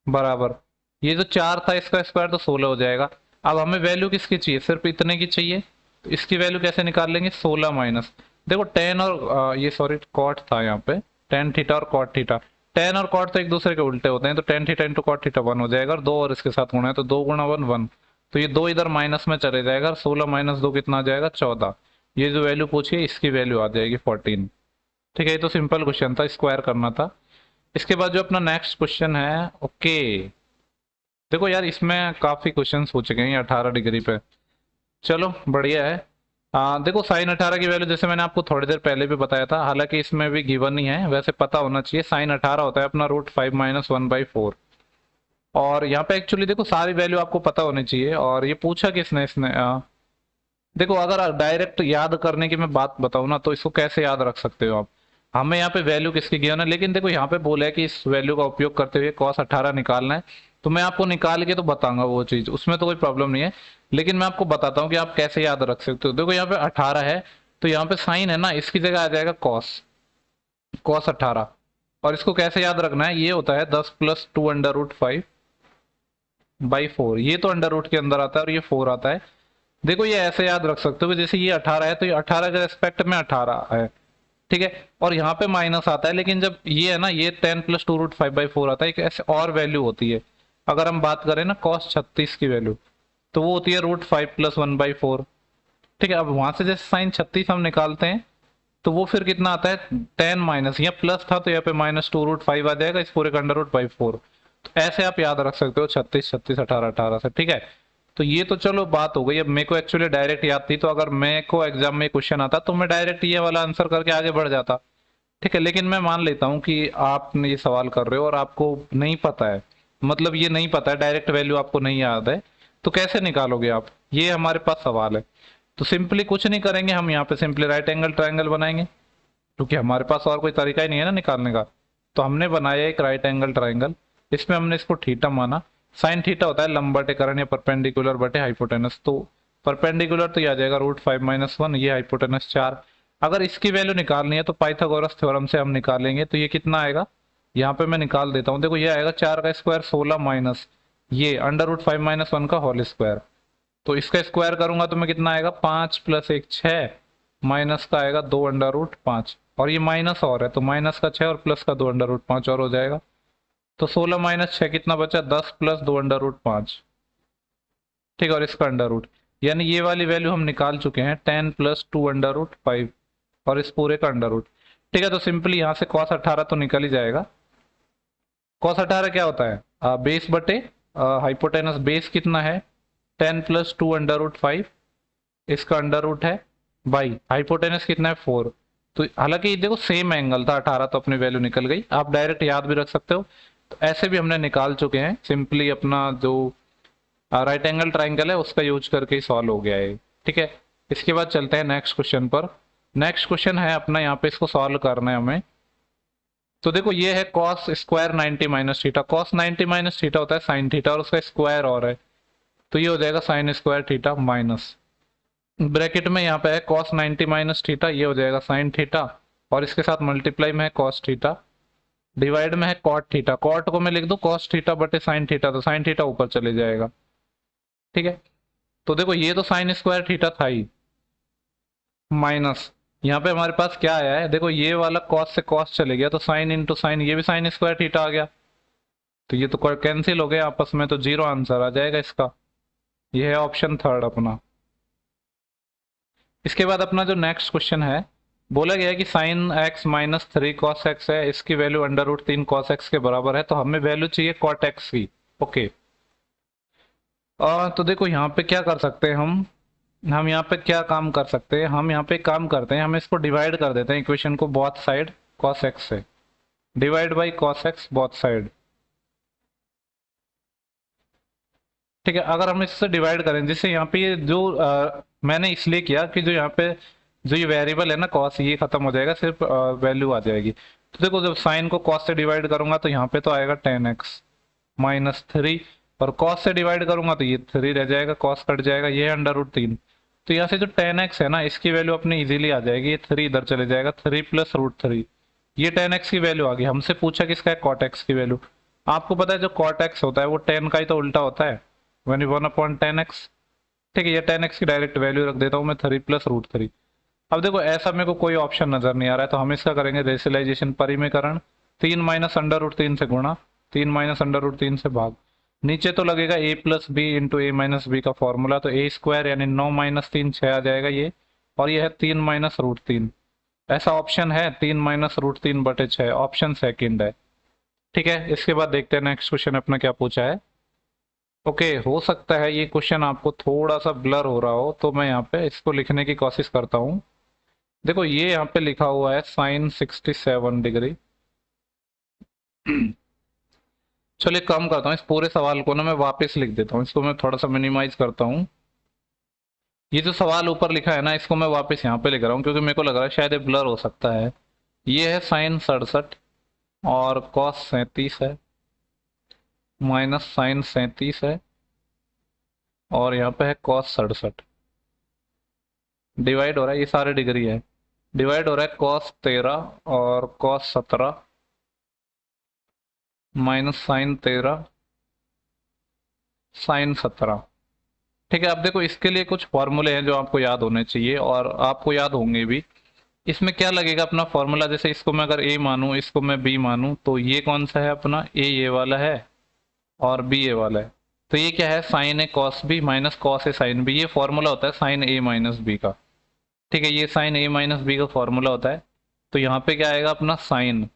बराबर ये जो 4 था इसका स्क्वायर तो 16 हो जाएगा। अब हमें वैल्यू किसकी चाहिए, सिर्फ इतने की चाहिए, तो इसकी वैल्यू कैसे निकाल लेंगे 16 माइनस, देखो tan और ये सॉरी कॉट था यहाँ पे, tan थीटा और cot थीटा, tan और cot तो एक दूसरे के उल्टे होते हैं, तो tan theta into cot theta 1 हो जाएगा, और 2 और इसके साथ गुणा है तो 2 गुणा 1 1, तो ये 2 इधर माइनस में चले जाएगा, 16 - 2 कितना आ जाएगा 14। ये जो वैल्यू पूछी है इसकी वैल्यू आ जाएगी 14। ठीक है, ये तो सिंपल क्वेश्चन था, स्क्वायर करना था। इसके बाद जो अपना नेक्स्ट क्वेश्चन है, ओके देखो यार इसमें काफी क्वेश्चंस पूछ गए हैं 18 डिग्री पे, चलो बढ़िया है। देखो साइन 18 की वैल्यू जैसे मैंने आपको थोड़ी देर पहले भी बताया था, हालांकि इसमें भी गिवन नहीं है, वैसे पता होना चाहिए। साइन 18 होता है अपना √5 - 1/4, और यहाँ पे एक्चुअली देखो सारी वैल्यू आपको पता होनी चाहिए। और ये पूछा किसने, इसने देखो अगर डायरेक्ट याद करने की मैं बात बताऊँ ना, तो इसको कैसे याद रख सकते हो आप, हमें यहाँ पे वैल्यू किसकी गिवन है, लेकिन देखो यहाँ पे बोला है कि इस वैल्यू का उपयोग करते हुए cos 18 निकालना है, तो मैं आपको निकाल के तो बताऊंगा वो चीज, उसमें तो कोई प्रॉब्लम नहीं है। लेकिन मैं आपको बताता हूँ कि आप कैसे याद रख सकते हो। देखो यहाँ पे 18 है, तो यहाँ पे साइन है ना, इसकी जगह आ जाएगा cos 18, और इसको कैसे याद रखना है, ये होता है 10 + 2√5/4, ये तो अंडर रूट के अंदर आता है और ये 4 आता है। देखो ये ऐसे याद रख सकते हो कि जैसे ये 18 है तो ये 18 के रेस्पेक्ट में 18 है, ठीक है। और यहाँ पे माइनस आता है, लेकिन जब ये है ना, ये 10 प्लस 2√5/4 आता है, एक ऐसे और वैल्यू होती है। अगर हम बात करें ना cos 36 की वैल्यू, तो वो होती है √5 + 1/4। ठीक है। अब वहां से जैसे साइन 36 हम निकालते हैं, तो वो फिर कितना आता है 10 माइनस, यहाँ प्लस था तो यहाँ पे -2√5 आ जाएगा, इस पूरे का √4। तो ऐसे आप याद रख सकते हो 36 36 18 18 से। ठीक है। तो ये तो चलो बात हो गई। अब मेरे को एक्चुअली डायरेक्ट याद थी, तो अगर मेरे को एग्जाम में क्वेश्चन आता तो मैं डायरेक्ट ये वाला आंसर करके आगे बढ़ जाता। ठीक है। लेकिन मैं मान लेता हूँ कि आपने ये सवाल कर रहे हो और आपको नहीं पता है, मतलब ये नहीं पता है, डायरेक्ट वैल्यू आपको नहीं याद है, तो कैसे निकालोगे आप, ये हमारे पास सवाल है। तो सिंपली कुछ नहीं करेंगे, हम यहाँ पे सिंपली राइट एंगल ट्राइंगल बनाएंगे, क्योंकि हमारे पास और कोई तरीका ही नहीं है ना निकालने का। तो हमने बनाया एक राइट एंगल ट्राइंगल, इसमें हमने इसको थीटा माना। साइन थीटा होता है लंब बटे करण या परपेंडिकुलर बटे हाइपोटेनस। तो परपेंडिकुलर तो ये आ जाएगा √5 - 1, ये हाइपोटेनस 4। अगर इसकी वैल्यू निकालनी है तो पाइथागोरस थ्योरम से हम निकालेंगे। तो ये कितना आएगा, यहाँ पे मैं निकाल देता हूँ। देखो ये आएगा 4 का स्क्वायर 16 माइनस ये √5 - 1 का होल स्क्वायर। तो इसका स्क्वायर करूंगा तो मैं कितना आएगा 5 + 1 6, माइनस का आएगा 2√5, और ये माइनस और है तो माइनस का 6 और प्लस का 2√5 और हो जाएगा। तो 16 - 6 कितना बचा 10 + 2√5। ठीक है। और इसका अंडर रूट, यानी ये वाली वैल्यू हम निकाल चुके हैं 10 + 2√5 और इस पूरे का अंडर रूट। ठीक है। तो सिंपली यहाँ से cos 18 तो निकल ही जाएगा। cos 18 क्या होता है बेस बटे हाइपोटेनस। बेस कितना है 10 + 2√5, इसका अंडर रूट है बाई हाइपोटेनस कितना है 4। तो हालांकि देखो सेम एंगल था 18, तो अपनी वैल्यू निकल गई। आप डायरेक्ट याद भी रख सकते हो। तो ऐसे भी हमने निकाल चुके हैं, सिंपली अपना जो राइट एंगल ट्राइंगल है उसका यूज करके ही सॉल्व हो गया है। ठीक है। इसके बाद चलते हैं नेक्स्ट क्वेश्चन पर। नेक्स्ट क्वेश्चन है अपना, यहाँ पे इसको सॉल्व करना है हमें। तो देखो ये है cos square 90 - theta. cos 90 - theta होता है साइन थीटा, और उसका स्क्वायर और है, तो ये हो जाएगा sine square theta minus bracket में यहाँ पे है cos 90 - थीटा, ये हो जाएगा साइन थीटा, और इसके साथ मल्टीप्लाई में है cos थीटा, डिवाइड में है cot थीटा। cot को मैं लिख दूं cos थीटा बटे साइन थीटा, तो साइन थीटा ऊपर चले जाएगा। ठीक है। तो देखो ये तो साइन स्क्वायर थीटा था ही, माइनस यहाँ पे हमारे पास क्या आया है, देखो ये वाला cos से cos चले गया, तो साइन इंटू साइन, ये भी साइन स्क्वायर थीटा आ गया, तो ये तो कैंसिल हो गया आपस में, तो जीरो आंसर आ जाएगा इसका। ये है ऑप्शन थर्ड अपना। इसके बाद अपना जो नेक्स्ट क्वेश्चन है, बोला गया है कि साइन x - 3 cos x है, इसकी वैल्यू √3 cos x के बराबर है, तो हमें वैल्यू चाहिए cot x की। ओके। तो देखो यहाँ पे क्या कर सकते हैं हम यहाँ पे क्या काम कर सकते हैं, हम यहाँ पे काम करते हैं, हम इसको डिवाइड कर देते हैं इक्वेशन को बोथ साइड cos x से, divide by cos x both side. ठीक है। अगर हम इससे डिवाइड करें, जिससे यहाँ पे ये जो मैंने इसलिए किया कि जो यहाँ पे जो ये वेरिएबल है ना cos, ये खत्म हो जाएगा, सिर्फ वैल्यू आ जाएगी। तो देखो जब साइन को cos से डिवाइड करूंगा तो यहाँ पे तो आएगा 10x - 3, और cos से डिवाइड करूंगा तो ये 3 रह जाएगा, cos कट जाएगा, ये है √3। तो यहाँ से जो 10x है ना, इसकी वैल्यू अपनी इजीली आ जाएगी, ये 3 इधर चले जाएगा, 3 + √3, ये 10x की वैल्यू आ गई। हमसे पूछा किसका है cot x की वैल्यू। आपको पता है जो cot x होता है वो 10 का ही तो उल्टा होता है, 1/10x। ठीक है। ये 10x की डायरेक्ट वैल्यू रख देता हूँ मैं, 3 + √3। अब देखो ऐसा मेरे को कोई ऑप्शन नजर नहीं आ रहा है, तो हम इसका करेंगे रेशनलाइजेशन, परिमेयकरण। 3 - √3 से गुणा, 3 - √3 से भाग, नीचे तो लगेगा a + b × a - b का फॉर्मूला, तो a² यानी 9 - 3 6 आ जाएगा ये, और ये है 3 - √3। ऐसा ऑप्शन है 3 - √3 बटे 6, ऑप्शन सेकंड है। ठीक है। इसके बाद देखते हैं नेक्स्ट क्वेश्चन अपना क्या पूछा है। ओके। हो सकता है ये क्वेश्चन आपको थोड़ा सा ब्लर हो रहा हो, तो मैं यहाँ पे इसको लिखने की कोशिश करता हूँ। देखो ये यहाँ पे लिखा हुआ है साइन 67 डिग्री। चलिए कम करता हूँ, इस पूरे सवाल को ना मैं वापस लिख देता हूँ, इसको मैं थोड़ा सा मिनिमाइज करता हूँ। ये जो सवाल ऊपर लिखा है ना, इसको मैं वापस यहाँ पे लिख रहा हूँ, क्योंकि मेरे को लग रहा है शायद ये ब्लर हो सकता है। ये है साइन 67 और कॉस 37 है, माइनस साइन 37 है, और यहाँ पे है कॉस 67, डिवाइड हो रहा है, ये सारे डिग्री है, डिवाइड हो रहा है कॉस 13 और कॉस 17, माइनस साइन 13 साइन 17। ठीक है। अब देखो इसके लिए कुछ फॉर्मूले हैं जो आपको याद होने चाहिए, और आपको याद होंगे भी। इसमें क्या लगेगा अपना फॉर्मूला, जैसे इसको मैं अगर ए मानूं, इसको मैं बी मानूं, तो ये कौन सा है अपना, ए ये वाला है और बी ये वाला है। तो ये क्या है, sign A cos B minus cos A sine B, ये फॉर्मूला होता है साइन ए माइनस बी का। ठीक है, ये साइन ए माइनस बी का फॉर्मूला होता है। तो यहाँ पे क्या आएगा अपना, साइन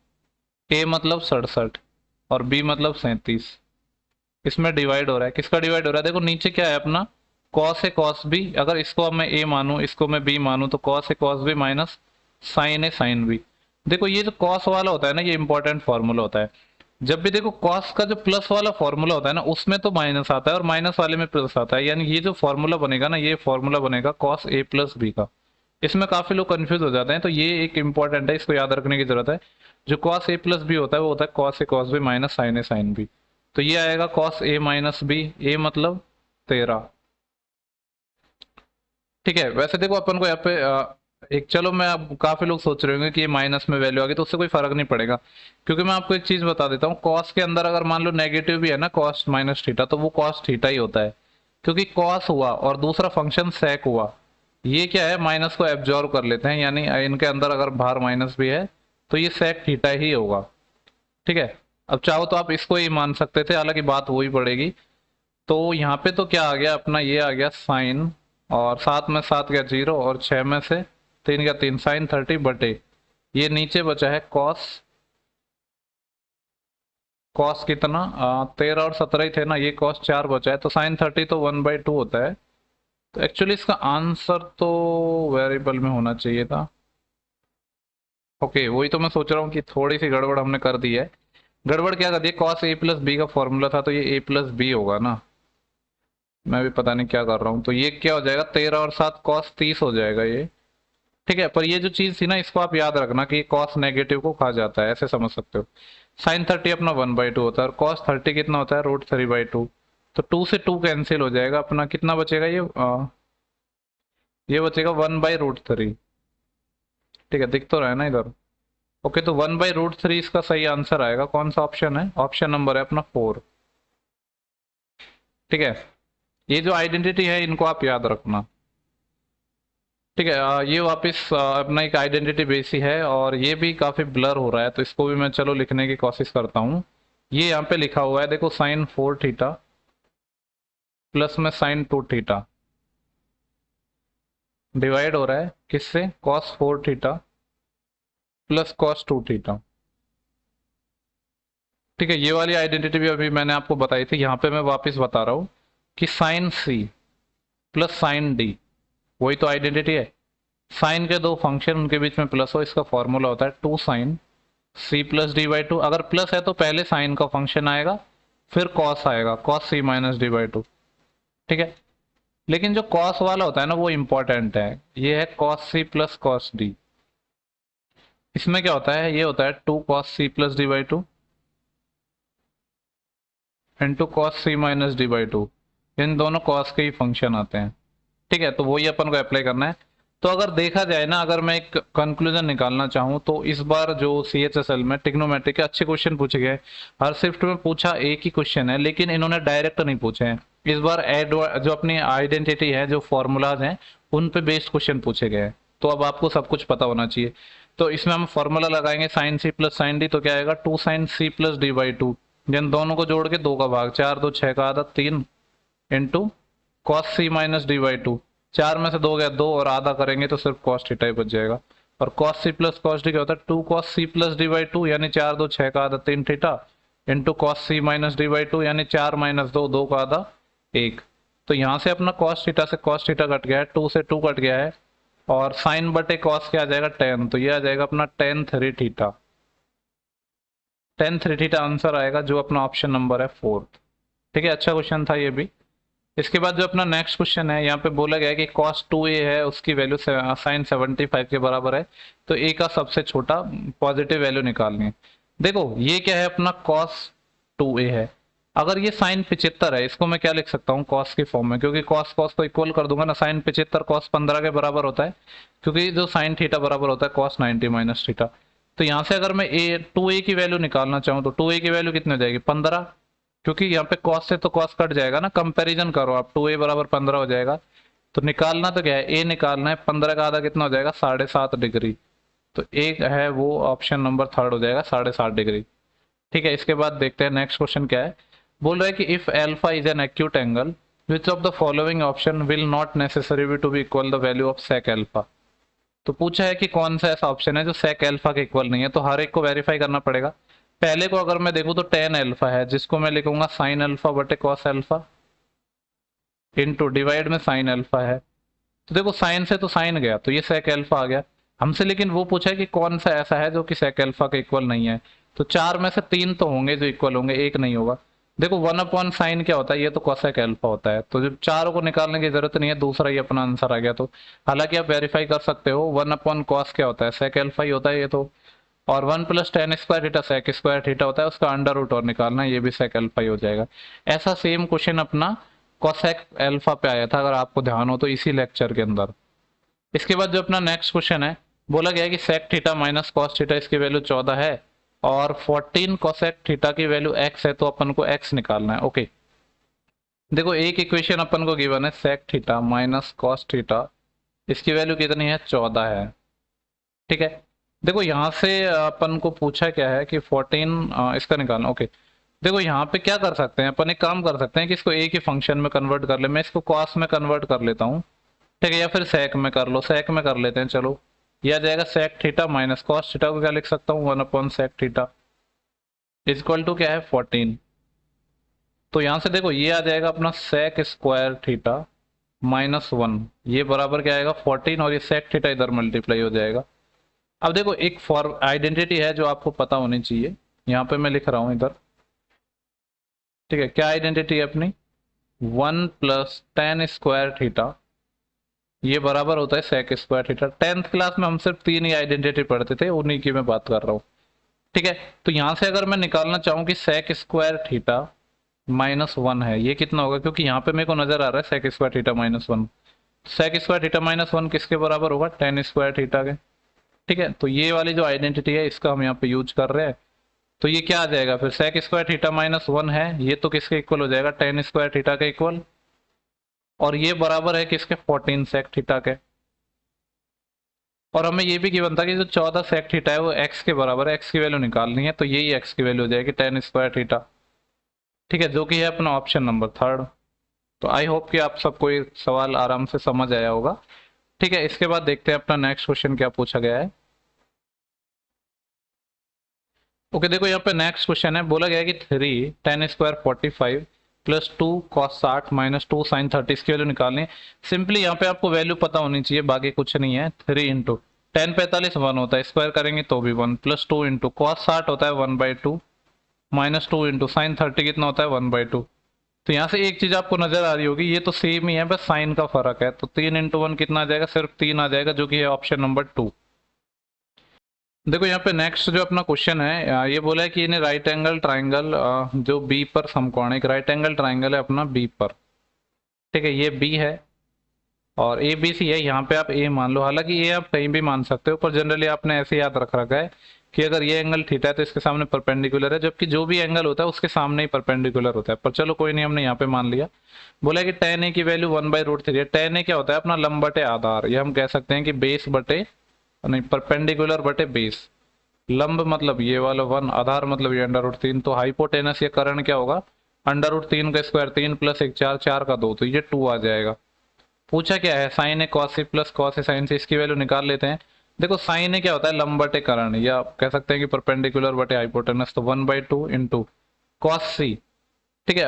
ए मतलब 67 और बी मतलब 37। इसमें डिवाइड हो रहा है, किसका डिवाइड हो रहा है, देखो नीचे क्या है अपना, कॉस ए कॉस बी, अगर इसको अब मैं ए मानूं, इसको मैं बी मानूं, तो cos A cos B minus sign a sine B. देखो ये जो कॉस वाला होता है ना, ये इंपॉर्टेंट फॉर्मूला होता है। जब भी देखो कॉस का जो प्लस वाला फॉर्मूला होता है ना, उसमें तो माइनस आता है और माइनस वाले में प्लस आता है, यानी ये जो फॉर्मूला बनेगा ना, ये फॉर्मूला बनेगा कॉस ए प्लस बी का। इसमें काफी लोग कंफ्यूज हो जाते हैं, तो ये एक इंपॉर्टेंट है, इसको याद रखने की जरूरत है। जो कॉस ए प्लस बी होता है वो होता है cos A cos B minus sign a sine B. तो ये आएगा कॉस ए माइनस बी, ए मतलब 13। ठीक है, वैसे देखो अपन को यहाँ पे एक, चलो मैं, अब काफी लोग सोच रहे होंगे कि ये माइनस में वैल्यू आ गई, तो उससे कोई फर्क नहीं पड़ेगा, क्योंकि मैं आपको एक चीज बता देता हूँ, कॉस के अंदर अगर मान लो नेगेटिव भी है ना, कॉस माइनस थीटा, तो वो कॉस थीटा ही होता है, क्योंकि कॉस हुआ और दूसरा फंक्शन सेक हुआ, ये क्या है, माइनस को एब्जॉर्व कर लेते हैं, यानी इनके अंदर अगर बाहर माइनस भी है तो ये सेक थीटा ही होगा। ठीक है, अब चाहो तो आप इसको ही मान सकते थे, हालांकि बात वही पड़ेगी। तो यहाँ पे तो क्या आ गया अपना, ये आ गया साइन, और 7 में 7 गया 0, और 6 में से 3 गया 3, साइन 30 बटे, ये नीचे बचा है कॉस, कॉस कितना 13 और 17 ही थे ना, ये कॉस 4 बचा है, तो साइन 30 तो 1/2 होता है। तो एक्चुअली इसका आंसर तो वेरिएबल में होना चाहिए था। ओके, वही तो मैं सोच रहा हूँ कि थोड़ी सी गड़बड़ हमने कर दी है। गड़बड़ क्या कर दी, कॉस ए प्लस बी का फॉर्मूला था, तो ये ए प्लस बी होगा ना, मैं भी पता नहीं क्या कर रहा हूँ। तो ये क्या हो जाएगा, 13 और 7 कॉस 30 हो जाएगा ये। ठीक है, पर ये जो चीज थी ना, इसको आप याद रखना कि कॉस नेगेटिव को खा जाता है, ऐसे समझ सकते हो। साइन 30 अपना 1/2 होता है, और कॉस 30 कितना होता है, √3/2। तो 2 से 2 कैंसिल हो जाएगा, अपना कितना बचेगा, ये बचेगा 1/√3। ठीक है, दिख तो रहा है ना इधर। ओके, तो 1/√3 इसका सही आंसर आएगा, कौन सा ऑप्शन है, ऑप्शन नंबर है अपना 4। ठीक है, ये जो आइडेंटिटी है इनको आप याद रखना। ठीक है, ये वापस अपना एक आइडेंटिटी बेस ही है, और ये भी काफी ब्लर हो रहा है, तो इसको भी मैं चलो लिखने की कोशिश करता हूँ। ये यहाँ पे लिखा हुआ है, देखो साइन 4 थीटा प्लस में साइन 2 थीटा डिवाइड हो रहा है किससे, cos 4 theta plus cos 2 theta. ठीक है, ये वाली आइडेंटिटी भी अभी मैंने आपको बताई थी, यहाँ पे मैं वापस बता रहा हूँ कि sine c plus sine d, वही तो आइडेंटिटी है। साइन के दो फंक्शन, उनके बीच में प्लस हो, इसका फॉर्मूला होता है 2 साइन सी प्लस डी/2। अगर प्लस है तो पहले साइन का फंक्शन आएगा, फिर कॉस आएगा, कॉस सी माइनस डी/2। ठीक है, लेकिन जो कॉस वाला होता है ना, वो इंपॉर्टेंट है, ये है कॉस सी प्लस कॉस डी। इसमें क्या होता है, ये होता है 2 कॉस सी प्लस डी/2 इंटू कॉस सी माइनस डी/2। इन दोनों कॉस के ही फंक्शन आते हैं। ठीक है, तो वही अपन को अप्लाई करना है। तो अगर देखा जाए ना, अगर मैं एक कंक्लूजन निकालना चाहूँ, तो इस बार जो CHSL में ट्रिग्नोमेट्री के अच्छे क्वेश्चन पूछे गए। हर शिफ्ट में पूछा एक ही क्वेश्चन है, लेकिन इन्होंने डायरेक्ट नहीं पूछे हैं। इस बार जो अपनी आइडेंटिटी है, जो फॉर्मूलाज हैं, उन पे बेस्ड क्वेश्चन पूछे गए हैं। तो अब आपको सब कुछ पता होना चाहिए। तो इसमें हम फॉर्मूला लगाएंगे sine c plus sine d, तो क्या आएगा 2 साइन सी प्लस डी/2, जिन दोनों को जोड़ के 2 का भाग, 4 2 6 का आधा 3 इंटू कॉस सी माइनस डी/2। 4 में से 2 गया 2, और आधा करेंगे तो सिर्फ कॉस थीटा ही बच जाएगा। और कॉस सी प्लस कॉस डी क्या होता है, 2 कॉस सी प्लस डी/2, यानी 4 2 6 का आधा 3 theta into cos C minus डी/2, यानी 4 माइनस 2 2 का आधा 1। तो यहाँ से अपना कॉस थीटा से कॉस थीटा कट गया है, 2 से 2 कट गया है, और साइन बटे कॉस क्या आ जाएगा, tan, तो ये आ जाएगा अपना tan 3 theta. tan 3 theta answer आएगा, जो अपना ऑप्शन नंबर है 4। ठीक है, अच्छा क्वेश्चन था ये भी। इसके बाद जो अपना नेक्स्ट क्वेश्चन है, यहाँ पे बोला गया है कि cos 2a है, उसकी वैल्यू साइन 75 के बराबर है, तो a का सबसे छोटा पॉजिटिव वैल्यू निकालनी है। देखो ये क्या है, अपना cos 2a है। अगर ये साइन 75 है, इसको मैं क्या लिख सकता हूँ, cos के फॉर्म में, क्योंकि cos cos को इक्वल कर दूंगा ना, साइन 75 cos 15 के बराबर होता है, क्योंकि जो साइन थीटा बराबर होता है cos 90 माइनस थीटा। तो यहाँ से अगर मैं 2a की वैल्यू निकालना चाहूँ, तो 2a की वैल्यू कितनी हो जाएगी, 15, क्योंकि यहाँ पे कॉस से तो कॉस कट जाएगा ना, कंपैरिजन करो आप, 2a बराबर 15 हो जाएगा। तो निकालना तो क्या है, a निकालना है, 15 का आधा कितना हो जाएगा, 7.5 डिग्री। तो एक है वो ऑप्शन नंबर थर्ड हो जाएगा 60.5 डिग्री। ठीक है, इसके बाद देखते हैं नेक्स्ट क्वेश्चन क्या है। बोल रहा है कि if alpha is an acute angle which of the following option will not necessary to be equal the value of sec alpha. तो पूछा है कि कौन सा ऐसा ऑप्शन है जो सेक एल्फा के इक्वल नहीं है, तो हर एक को वेरीफाई करना पड़ेगा। पहले को अगर मैं देखूं तो टेन एल्फा है, जिसको मैं लिखूंगा साइन अल्फा बटे कॉस एल्फा इनटू डिवाइड में साइन अल्फा है। तो देखो साइन से तो साइन गया, तो ये सेक एल्फा आ गया हमसे, लेकिन वो पूछा है कि कौन सा ऐसा है जो कि सेक एल्फा के इक्वल नहीं है। तो चार में से तीन तो होंगे जो इक्वल होंगे, एक नहीं होगा। देखो वन अपॉन साइन क्या होता है, ये तो कोसेक एल्फा होता है, तो जब चारों को निकालने की जरूरत नहीं है, दूसरा ही अपना आंसर आ गया। तो हालांकि आप वेरीफाई कर सकते हो, वन अपॉन कॉस क्या होता है, सेक एल्फा ही होता है ये तो। और one plus tan square theta sec square theta होता है, उसका अंडर रूट और निकालना, ये भी सेक एल्फा ही हो जाएगा। ऐसा सेम क्वेश्चन अपना कोसेक एल्फा पे आया था, अगर आपको ध्यान हो तो, इसी लेक्चर के अंदर। इसके बाद जो अपना नेक्स्ट क्वेश्चन है, बोला गया है कि sec theta minus cos theta इसकी वैल्यू 14 है और 14 कोसेक थीटा की वैल्यू x है, तो अपन को x निकालना है। ओके, देखो एक इक्वेशन अपन को गिवन है sec theta minus cos theta, इसकी वैल्यू कितनी है, 14 है। ठीक है, देखो यहाँ से अपन को पूछा क्या है कि 14 इसका निकालना। ओके, देखो यहाँ पे क्या कर सकते हैं अपन, एक काम कर सकते हैं कि इसको एक ही फंक्शन में कन्वर्ट कर ले। मैं इसको कॉस में कन्वर्ट कर लेता हूँ, ठीक है, या फिर सेक में कर लो, सेक में कर लेते हैं चलो। यह आ जाएगा sec theta minus cos theta को क्या लिख सकता हूँ, one upon sec theta is equal to क्या है, 14। तो यहां से देखो ये आ जाएगा अपना सेक स्क्वायर थीटा माइनस 1, ये बराबर क्या आएगा 14, और ये सेक थीटा इधर मल्टीप्लाई हो जाएगा। अब देखो एक फॉर आइडेंटिटी है जो आपको पता होनी चाहिए, यहाँ पे मैं लिख रहा हूं इधर। ठीक है, क्या आइडेंटिटी है अपनी, 1 प्लस टेन स्क्वायर थीटा, ये बराबर होता है sec square theta. 10th class में हम सिर्फ तीन ही आइडेंटिटी पढ़ते थे, उन्हीं की मैं बात कर रहा हूँ। ठीक है, तो यहां से अगर मैं निकालना चाहूँ कि सेक स्क्वायर थीटा माइनस 1 है, ये कितना होगा, क्योंकि यहाँ पे मेरे को नजर आ रहा है sec square theta minus 1। Sec square theta minus 1 किसके बराबर होगा, टेन स्क्वायर थीटा के। ठीक है, तो ये वाली जो आइडेंटिटी है इसका हम यहाँ पे यूज कर रहे हैं। तो ये क्या आ जाएगा फिर, सेक स्क्वायर थीटा माइनस 1 है, ये तो किसके इक्वल हो जाएगा, टेन स्क्वायर थीटा के इक्वल, और ये बराबर है किसके, 14 सेक थीटा के। और हमें ये भी गिवन था कि जो 14 सेक थीटा है वो एक्स के बराबर है, एक्स की वैल्यू निकालनी है, तो यही एक्स की वैल्यू हो जाएगी टेन स्क्वायर थीटा। ठीक है, जो कि है अपना ऑप्शन नंबर थर्ड। तो आई होप कि आप सबको ये सवाल आराम से समझ आया होगा। ठीक है, इसके बाद देखते हैं अपना नेक्स्ट क्वेश्चन क्या पूछा गया है। ओके, देखो यहाँ पे नेक्स्ट क्वेश्चन है, बोला गया है कि 3 tan square 45 plus 2 cos 60 minus 2 sine 30 इसकी वैल्यू निकालनी है। सिंपली यहाँ पे आपको वैल्यू पता होनी चाहिए, बाकी कुछ नहीं है। 3 इंटू टेन 45 1 होता है, स्क्वायर करेंगे तो भी 1, प्लस 2 इंटू कॉस 60 होता है 1/2 माइनस 2 इंटू साइन 30 कितना होता है 1/2। तो यहाँ से एक चीज आपको नजर आ रही होगी, ये तो सेम ही है, बस साइन का फर्क है। तो 3 इंटू 1 कितना आ जाएगा, सिर्फ 3 आ जाएगा, जो कि है ऑप्शन नंबर 2। देखो यहाँ पे नेक्स्ट जो अपना क्वेश्चन है, ये बोला है कि इन्हें राइट एंगल ट्राइंगल जो बी पर समकोण, एक राइट एंगल ट्राइंगल है अपना बी पर। ठीक है, ये बी है और ए बी सी है, यहाँ पे आप ए मान लो, हालांकि ये आप कहीं भी मान सकते हो, पर जनरली आपने ऐसे याद रख रखा है कि अगर ये एंगल थीटा है तो इसके सामने परपेंडिकुलर है, जबकि जो भी एंगल होता है उसके सामने ही परपेंडिकुलर होता है। पर चलो कोई नहीं, हमने यहाँ पे मान लिया। बोला कि टेन ए की वैल्यू 1/√3 है। टेन ए क्या होता है अपना, लंब बटे आधार, ये हम कह सकते हैं कि बेस बटे, नहीं परपेंडिकुलर बटे बेस। लंब मतलब ये वाला 1, आधार मतलब ये अंडर√3। तो हाइपोटेनस ये करण क्या होगा, अंडर√3 का स्क्वायर, 3 प्लस 1 4, 4 का 2, तो ये 2 आ जाएगा। पूछा क्या है, sign A cos A plus cos A sign से, इसकी वैल्यू निकाल लेते हैं। देखो साइन ए क्या होता है, लंब बटे करण, या आप कह सकते हैं कि परपेंडिकुलर बटे हाइपोटेनस, तो 1/2 इंटू कॉस सी। ठीक है,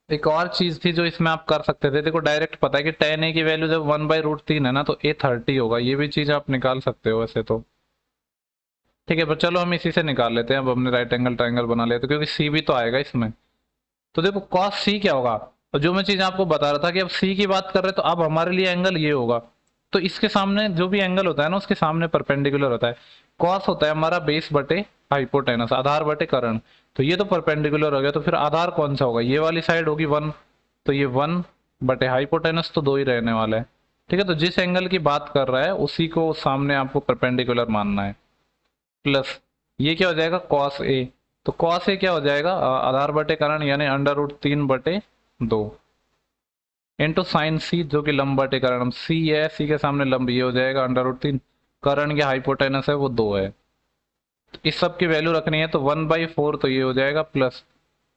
एक और चीज थी जो इसमें आप कर सकते थे, देखो डायरेक्ट पता है कि टेन ए की वैल्यू जब 1/√3 है ना, तो ए 30 होगा, ये भी चीज आप निकाल सकते हो वैसे तो। ठीक है, पर चलो हम इसी से निकाल लेते हैं। अब हमने राइट एंगल ट्राइंगल बना लिया, तो क्योंकि सी भी तो आएगा इसमें। तो देखो कॉस सी क्या होगा, और जो मैं चीज आपको बता रहा था कि अब सी की बात कर रहे हैं, तो अब हमारे लिए एंगल ये होगा, तो इसके सामने जो भी एंगल होता है ना, उसके सामने परपेंडिकुलर होता है। कॉस होता है हमारा बेस बटे हाइपोटेनस, आधार बटे कर्ण, तो ये तो परपेंडिकुलर हो गया, तो फिर आधार कौन सा होगा, ये वाली साइड होगी 1, तो ये 1 बटे हाइपोटेनस तो 2 ही रहने वाला है। ठीक है, तो जिस एंगल की बात कर रहा है उसी को सामने आपको परपेंडिकुलर मानना है। प्लस ये क्या हो जाएगा, कॉस ए, तो कॉस ए क्या हो जाएगा, आधार बटे करण यानी अंडर√3/2 इंटू साइन सी जो कि लंब बटे करण, सी है, सी के सामने लंब, ये हो जाएगा अंडर√3, कर्ण की हाइपोटेनस है वो 2 है। तो इस सब की वैल्यू रखनी है तो 1/4 तो ये हो जाएगा प्लस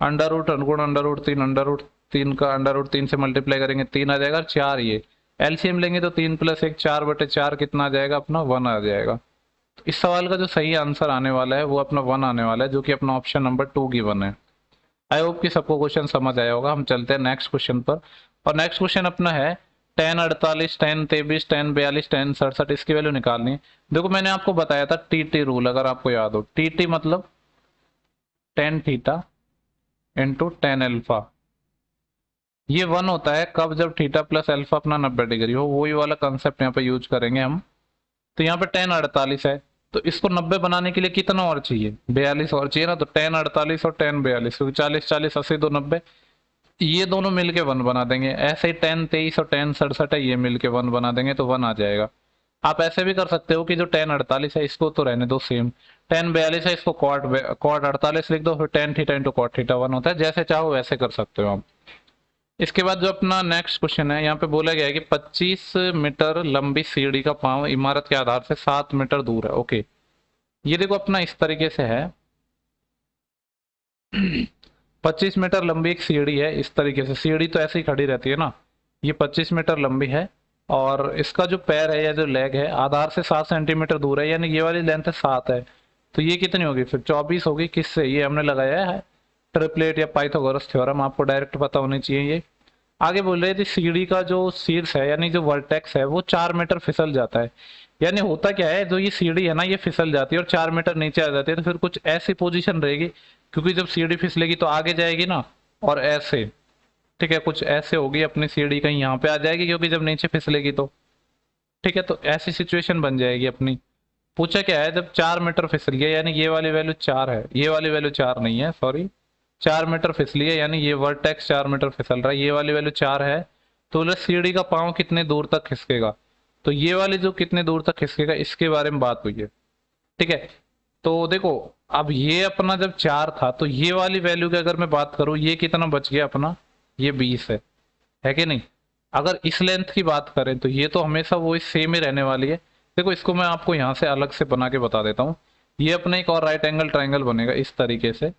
अंडर रूट अनुगुण अंडर रूट 3 का अंडर रूट 3 से मल्टीप्लाई करेंगे 3 आ जाएगा, 4 ये एलसीएम लेंगे तो 3 + 1 4/4 कितना आ जाएगा अपना 1 आ जाएगा। तो इस सवाल का जो सही आंसर आने वाला है वो अपना 1 आने वाला है, जो कि अपना ऑप्शन नंबर 2 गिवन है। आई होप कि सबको क्वेश्चन समझ आया होगा। हम चलते हैं नेक्स्ट क्वेश्चन पर, और नेक्स्ट क्वेश्चन अपना है tan 48, tan 23, tan 42, tan 67, इसकी वैल्यू निकालनी है। देखो मैंने आपको बताया था टीटी रूल, अगर आपको याद हो, टीटी मतलब tan theta into tan alpha. ये 1 होता है कब, जब थीटा प्लस अल्फा अपना 90 डिग्री हो, वही वाला कंसेप्ट यहाँ पे यूज करेंगे हम। तो यहाँ पे tan 48 है, तो इसको 90 बनाने के लिए कितना और चाहिए, 42 और चाहिए ना। तो tan 48 और tan 42, क्योंकि 40 40 80 2 90, ये दोनों मिलके 1 बना देंगे। ऐसे ही tan 23 और tan 67 है, ये मिलके 1 बना देंगे तो 1 आ जाएगा। आप ऐसे भी कर सकते हो कि जो tan 48 है इसको तो रहने दो सेम, tan 42 है इसको cot 48 लिख दो, फिर tan theta into cot theta 1 होता है। जैसे चाहो वैसे कर सकते हो आप। इसके बाद जो अपना नेक्स्ट क्वेश्चन है, यहाँ पे बोला गया है कि 25 मीटर लंबी सीढ़ी का पांव इमारत के आधार से 7 मीटर दूर है। ओके, ये देखो अपना इस तरीके से है 25 मीटर लंबी एक सीढ़ी है, इस तरीके से सीढ़ी तो ऐसे ही खड़ी रहती है ना। ये 25 मीटर लंबी है और इसका जो पैर है या जो लेग है आधार से 7 सेंटीमीटर दूर है, यानी ये वाली लेंथ 7 है। तो ये कितनी होगी फिर 24 होगी। किससे, ये हमने लगाया है ट्रिपलेट या पाइथागोरस थ्योरम, आपको डायरेक्ट पता होनी चाहिए ये। आगे बोल रहे थे सीढ़ी का जो शीर्ष है यानी जो वर्टेक्स है वो 4 मीटर फिसल जाता है। यानी होता क्या है, जो ये सीढ़ी है ना ये फिसल जाती है और 4 मीटर नीचे आ जाती है, तो फिर कुछ ऐसी पोजीशन रहेगी, क्योंकि जब सीढ़ी फिसलेगी तो आगे जाएगी ना, और ऐसे, ठीक है, कुछ ऐसे होगी अपनी सीढ़ी कहीं यहाँ पे आ जाएगी, क्योंकि जब नीचे फिसलेगी तो, ठीक है, तो ऐसी सिचुएशन बन जाएगी अपनी। पूछा क्या है, जब 4 मीटर फिसल गया, यानी ये वाली वैल्यू 4 है, ये वाली वैल्यू 4 नहीं है, सॉरी, 4 मीटर फिसली है, यानी ये वर्टेक्स 4 मीटर फिसल रहा है, ये वाली वैल्यू 4 है। तो सीढ़ी का पांव कितने दूर तक खिसकेगा, तो ये वाली जो कितने दूर तक खिसकेगा इसके बारे में बात हुई है, ठीक है। तो देखो अब ये अपना जब 4 था तो ये वाली वैल्यू की अगर मैं बात करूं, ये कितना बच गया अपना, ये 20 है कि नहीं। अगर इस लेंथ की बात करें तो ये तो हमेशा वो सेम ही रहने वाली है। देखो इसको मैं आपको यहाँ से अलग से बना के बता देता हूँ। ये अपना एक और राइट एंगल ट्राइंगल बनेगा इस तरीके से।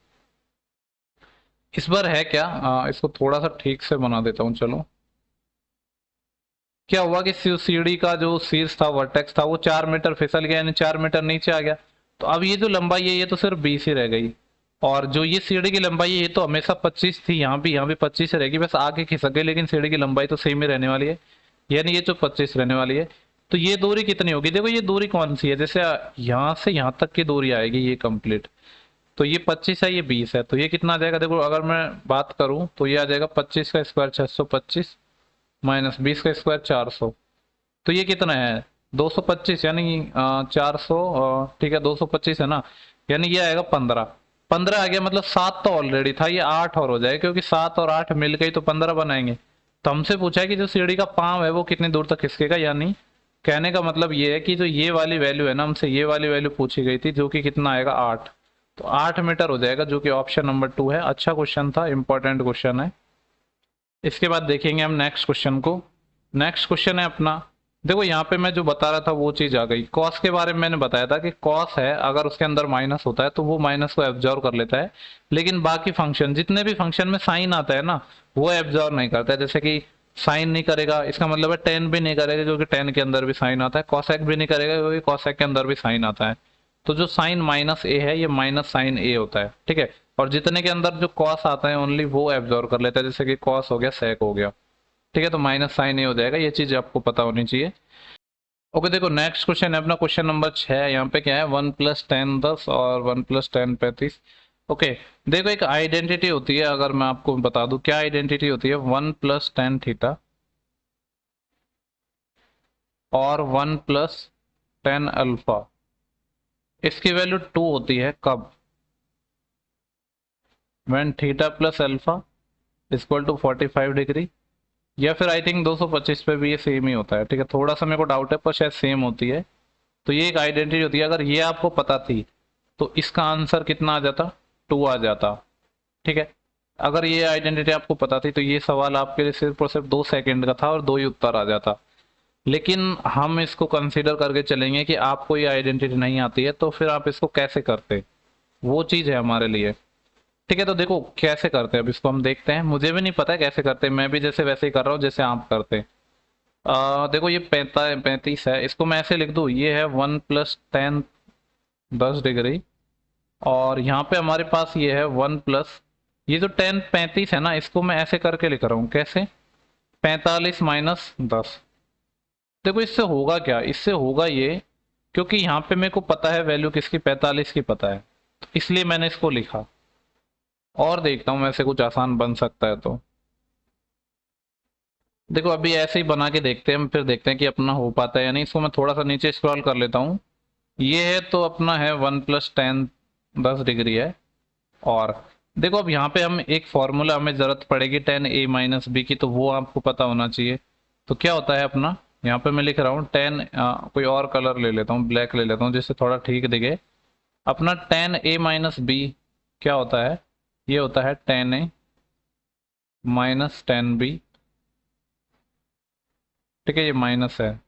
इस बार है क्या, इसको थोड़ा सा ठीक से बना देता हूँ। चलो, क्या हुआ कि सीढ़ी का जो शीर्ष था वर्टेक्स था वो 4 मीटर फिसल गया, यानी 4 मीटर नीचे आ गया। तो अब ये जो लंबाई है ये तो सिर्फ 20 ही रह गई, और जो ये सीढ़ी की लंबाई है ये तो हमेशा 25 थी, यहाँ भी 25 रहेगी, बस आगे खिसक गई, लेकिन सीढ़ी की लंबाई तो सेम ही रहने वाली है, यानी ये जो 25 रहने वाली है। तो ये दूरी कितनी होगी, देखो ये दूरी कौन सी है, जैसे यहाँ से यहाँ तक की दूरी आएगी ये कंप्लीट, तो ये 25 है ये 20 है, तो ये कितना आ जाएगा, देखो अगर मैं बात करूं तो ये आ जाएगा 25 का स्क्वायर 625 माइनस 20 का स्क्वायर 400, तो ये कितना है 225, यानी 400, ठीक है 225 है ना, यानी ये आएगा 15 15 आ गया, मतलब 7 तो ऑलरेडी था, ये 8 और हो जाएगा, क्योंकि 7 और 8 मिल गई तो 15 बनाएंगे। तो हमसे पूछा है कि जो सीढ़ी का पांव है वो कितनी दूर तक खिसकेगा, यानी कहने का मतलब ये है कि जो ये वाली वैल्यू है ना, हमसे ये वाली वैल्यू पूछी गई थी, जो कि कितना आएगा 8, तो 8 मीटर हो जाएगा, जो कि ऑप्शन नंबर 2 है। अच्छा क्वेश्चन था, इंपॉर्टेंट क्वेश्चन है। इसके बाद देखेंगे हम नेक्स्ट क्वेश्चन को। नेक्स्ट क्वेश्चन है अपना, देखो यहाँ पे मैं जो बता रहा था वो चीज आ गई। कॉस के बारे में मैंने बताया था कि कॉस है अगर उसके अंदर माइनस होता है तो वो माइनस को एब्जॉर्व कर लेता है, लेकिन बाकी फंक्शन, जितने भी फंक्शन में साइन आता है ना वो एब्जॉर्व नहीं करता है। जैसे कि साइन नहीं करेगा, इसका मतलब है टेन भी नहीं करेगा, क्योंकि टेन के अंदर भी साइन आता है। कॉसेक भी नहीं करेगा, क्योंकि कॉसेक के अंदर भी साइन आता है। तो जो साइन माइनस ए है ये माइनस साइन ए होता है, ठीक है। और जितने के अंदर जो कॉस आता है ओनली वो एब्जॉर्व कर लेता है, जैसे कि कॉस हो गया, सेक हो गया, ठीक है। तो माइनस साइन ए हो जाएगा, ये चीज आपको पता होनी चाहिए। ओके, देखो नेक्स्ट क्वेश्चन है अपना क्वेश्चन नंबर 6। यहाँ पे क्या है 1 + 10 10 और 1 + 10 35। ओके, देखो एक आइडेंटिटी होती है, अगर मैं आपको बता दूं क्या आइडेंटिटी होती है, 1 + 10 थीटा और 1 + 10 अल्फा, इसकी वैल्यू 2 होती है कब, when theta plus alpha equal to 45 degree, या फिर आई थिंक 225 पे भी ये सेम ही होता है, ठीक है। थोड़ा सा मेरे को डाउट है पर शायद सेम होती है। तो ये एक आइडेंटिटी होती है, अगर ये आपको पता थी तो इसका आंसर कितना आ जाता, 2 आ जाता, ठीक है। अगर ये आइडेंटिटी आपको पता थी तो ये सवाल आपके लिए सिर्फ और सिर्फ 2 सेकंड का था और 2 ही उत्तर आ जाता। लेकिन हम इसको कंसीडर करके चलेंगे कि आपको ये आइडेंटिटी नहीं आती है, तो फिर आप इसको कैसे करते, वो चीज़ है हमारे लिए। ठीक है, तो देखो कैसे करते हैं, अब इसको हम देखते हैं। मुझे भी नहीं पता है कैसे करते हैं, मैं भी जैसे वैसे ही कर रहा हूँ जैसे आप करते हैं। देखो ये 35 है, इसको मैं ऐसे लिख दूँ, ये है 1 + 10 10 डिग्री, और यहाँ पे हमारे पास ये है 1 + ये जो 10 35 है ना, इसको मैं ऐसे करके लिख रहा हूँ, कैसे, 45 - 10। देखो इससे होगा क्या, इससे होगा ये, क्योंकि यहाँ पे मेरे को पता है वैल्यू किसकी, 45 की पता है, तो इसलिए मैंने इसको लिखा। और देखता हूँ वैसे कुछ आसान बन सकता है तो। देखो अभी ऐसे ही बना के देखते हैं हम, फिर देखते हैं कि अपना हो पाता है या नहीं। इसको मैं थोड़ा सा नीचे स्क्रॉल कर लेता हूँ। ये है तो अपना है 1 + 10 10 डिग्री है। और देखो अब यहाँ पे हम एक फॉर्मूला हमें जरूरत पड़ेगी 10a - b की, तो वो आपको पता होना चाहिए। तो क्या होता है अपना, यहाँ पे मैं लिख रहा हूँ 10, कोई और कलर ले लेता हूँ, ब्लैक ले लेता हूँ जिससे थोड़ा ठीक दिखे। अपना 10a - b क्या होता है, ये होता है 10a - 10b। ठीक है, ये माइनस है,